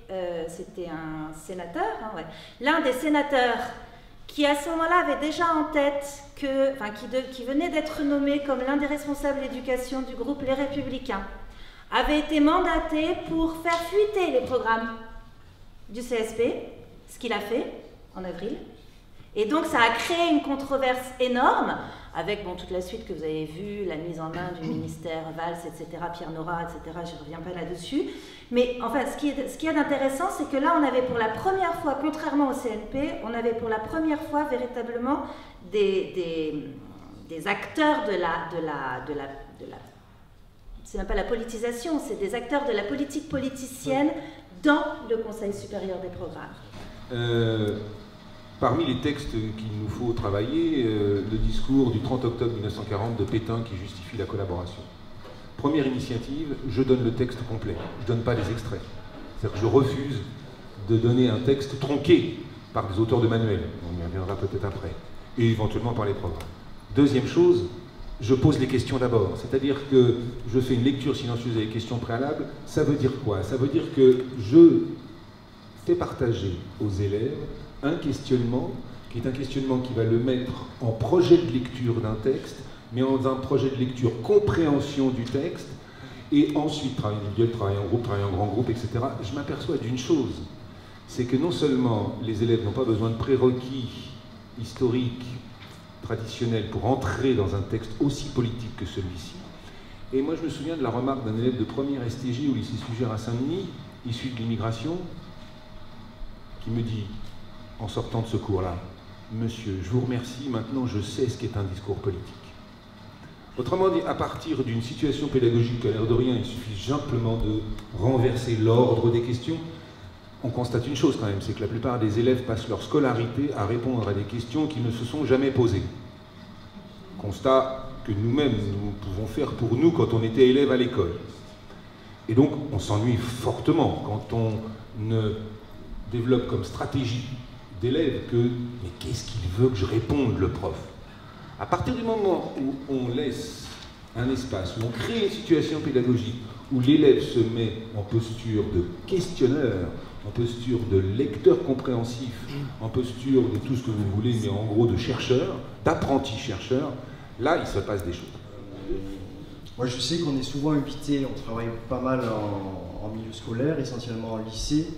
c'était un sénateur, hein, ouais. L'un des sénateurs qui à ce moment-là avait déjà en tête qui venait d'être nommé comme l'un des responsables d'éducation du groupe Les Républicains, avait été mandaté pour faire fuiter les programmes du CSP, ce qu'il a fait en avril. Et donc ça a créé une controverse énorme, avec toute la suite que vous avez vue, la mise en main du ministère Valls, etc., Pierre Nora, etc., je ne reviens pas là-dessus. Mais enfin, ce qui est d'intéressant, c'est que là, on avait pour la première fois, contrairement au CNP, on avait pour la première fois véritablement des acteurs de la c'est même pas la politisation, c'est des acteurs de la politique politicienne dans le Conseil supérieur des programmes. Parmi les textes qu'il nous faut travailler, le discours du 30 octobre 1940 de Pétain qui justifie la collaboration. Première initiative, je donne le texte complet, je ne donne pas les extraits. C'est-à-dire que je refuse de donner un texte tronqué par des auteurs de manuels, on y reviendra peut-être après, et éventuellement par les programmes. Deuxième chose, je pose les questions d'abord, c'est-à-dire que je fais une lecture silencieuse des questions préalables. Ça veut dire quoi? Ça veut dire que je fais partager aux élèves un questionnement qui est un questionnement qui va le mettre en projet de lecture d'un texte, mais dans un projet de lecture, compréhension du texte, et ensuite travail individuel, travail en groupe, travail en grand groupe, etc., je m'aperçois d'une chose, c'est que non seulement les élèves n'ont pas besoin de prérequis historiques, traditionnels, pour entrer dans un texte aussi politique que celui-ci, et moi je me souviens de la remarque d'un élève de première STG au lycée Sugère à Saint-Denis, issu de l'immigration, qui me dit, en sortant de ce cours-là, « Monsieur, je vous remercie, maintenant je sais ce qu'est un discours politique. » Autrement dit, à partir d'une situation pédagogique qui a l'air de rien, il suffit simplement de renverser l'ordre des questions, on constate une chose quand même, c'est que la plupart des élèves passent leur scolarité à répondre à des questions qu'ils ne se sont jamais posées. Constat que nous-mêmes, nous pouvons faire pour nous quand on était élève à l'école. Et donc, on s'ennuie fortement quand on ne développe comme stratégie d'élève que « mais qu'est-ce qu'il veut que je réponde, le prof ?» À partir du moment où on laisse un espace, où on crée une situation pédagogique, où l'élève se met en posture de questionneur, en posture de lecteur compréhensif, en posture de tout ce que vous voulez, mais en gros de chercheur, d'apprenti chercheur, là, il se passe des choses. Moi, je sais qu'on est souvent invité, on travaille pas mal en milieu scolaire, essentiellement en lycée,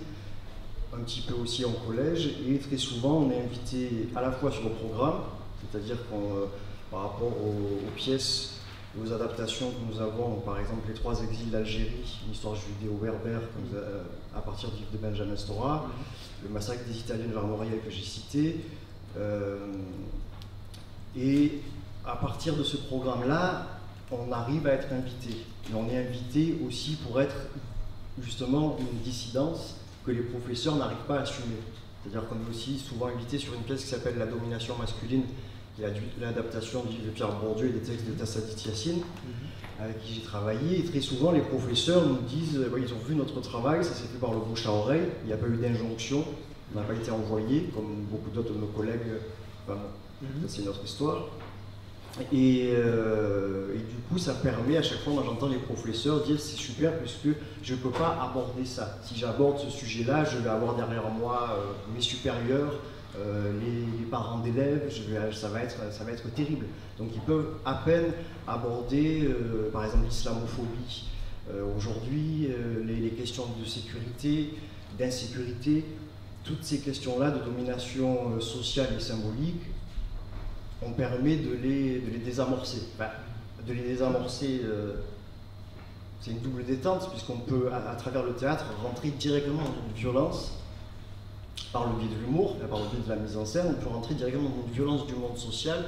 un petit peu aussi en collège, et très souvent, on est invité à la fois sur le programme, c'est-à-dire par rapport aux pièces, aux adaptations que nous avons, par exemple les 3 exils d'Algérie, une histoire judéo-berbère à partir du livre de Benjamin Stora, le massacre des Italiens de Varmoriel que j'ai cité, et à partir de ce programme-là, on arrive à être invité. Mais on est invité aussi pour être justement une dissidence que les professeurs n'arrivent pas à assumer. C'est-à-dire qu'on est aussi souvent invité sur une pièce qui s'appelle La domination masculine, qui est l'adaptation du livre de Pierre Bourdieu et des textes de Tassadit Yassine, avec qui j'ai travaillé. Et très souvent, les professeurs nous disent ils ont vu notre travail, ça s'est fait par le bouche à oreille, il n'y a pas eu d'injonction, on n'a pas été envoyé, comme beaucoup d'autres de nos collègues. Enfin, c'est notre histoire. Et du coup, ça permet, à chaque fois, moi j'entends les professeurs dire c'est super puisque je ne peux pas aborder ça. Si j'aborde ce sujet-là, je vais avoir derrière moi mes supérieurs, les parents d'élèves, ça va être terrible. Donc ils peuvent à peine aborder, par exemple, l'islamophobie. Aujourd'hui, les questions de sécurité, d'insécurité, toutes ces questions-là de domination sociale et symbolique, on permet de les désamorcer. Enfin, de les désamorcer, c'est une double détente, puisqu'on peut, à travers le théâtre, rentrer directement dans une violence, par le biais de l'humour, par le biais de la mise en scène, on peut rentrer directement dans une violence du monde social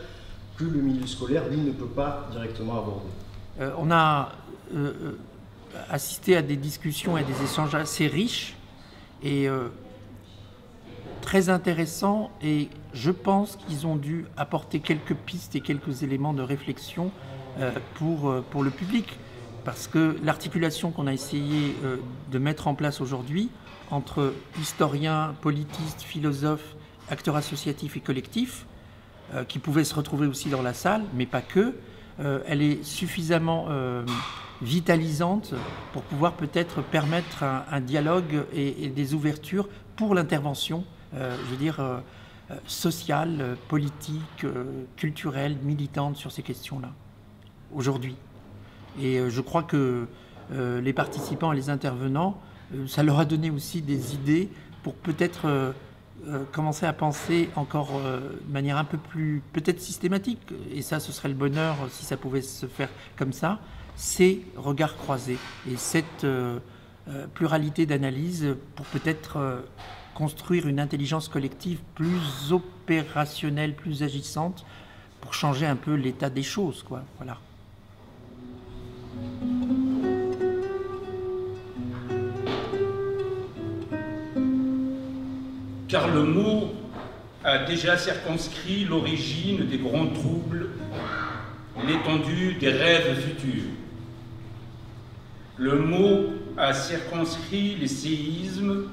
que le milieu scolaire, lui, ne peut pas directement aborder. On a assisté à des discussions et des échanges assez riches et très intéressants, et je pense qu'ils ont dû apporter quelques pistes et quelques éléments de réflexion pour le public, parce que l'articulation qu'on a essayé de mettre en place aujourd'hui entre historiens, politistes, philosophes, acteurs associatifs et collectifs, qui pouvaient se retrouver aussi dans la salle, mais pas que, elle est suffisamment vitalisante pour pouvoir peut-être permettre un dialogue et des ouvertures pour l'intervention, je veux dire, sociale, politique, culturelle, militante sur ces questions-là, aujourd'hui. Et je crois que les participants et les intervenants, ça leur a donné aussi des idées pour peut-être commencer à penser encore de manière un peu plus, peut-être systématique, et ça, ce serait le bonheur si ça pouvait se faire comme ça, ces regards croisés et cette pluralité d'analyse pour peut-être construire une intelligence collective plus opérationnelle, plus agissante, pour changer un peu l'état des choses, quoi. Voilà. Car le mot a déjà circonscrit l'origine des grands troubles, l'étendue des rêves futurs. Le mot a circonscrit les séismes,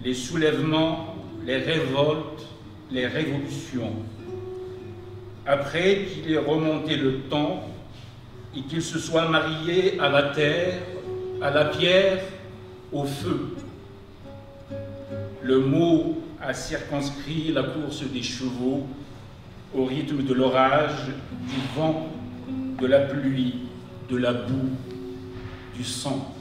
les soulèvements, les révoltes, les révolutions. Après qu'il ait remonté le temps et qu'il se soit marié à la terre, à la pierre, au feu. Le mot a circonscrit la course des chevaux au rythme de l'orage, du vent de la pluie, de la boue, du sang.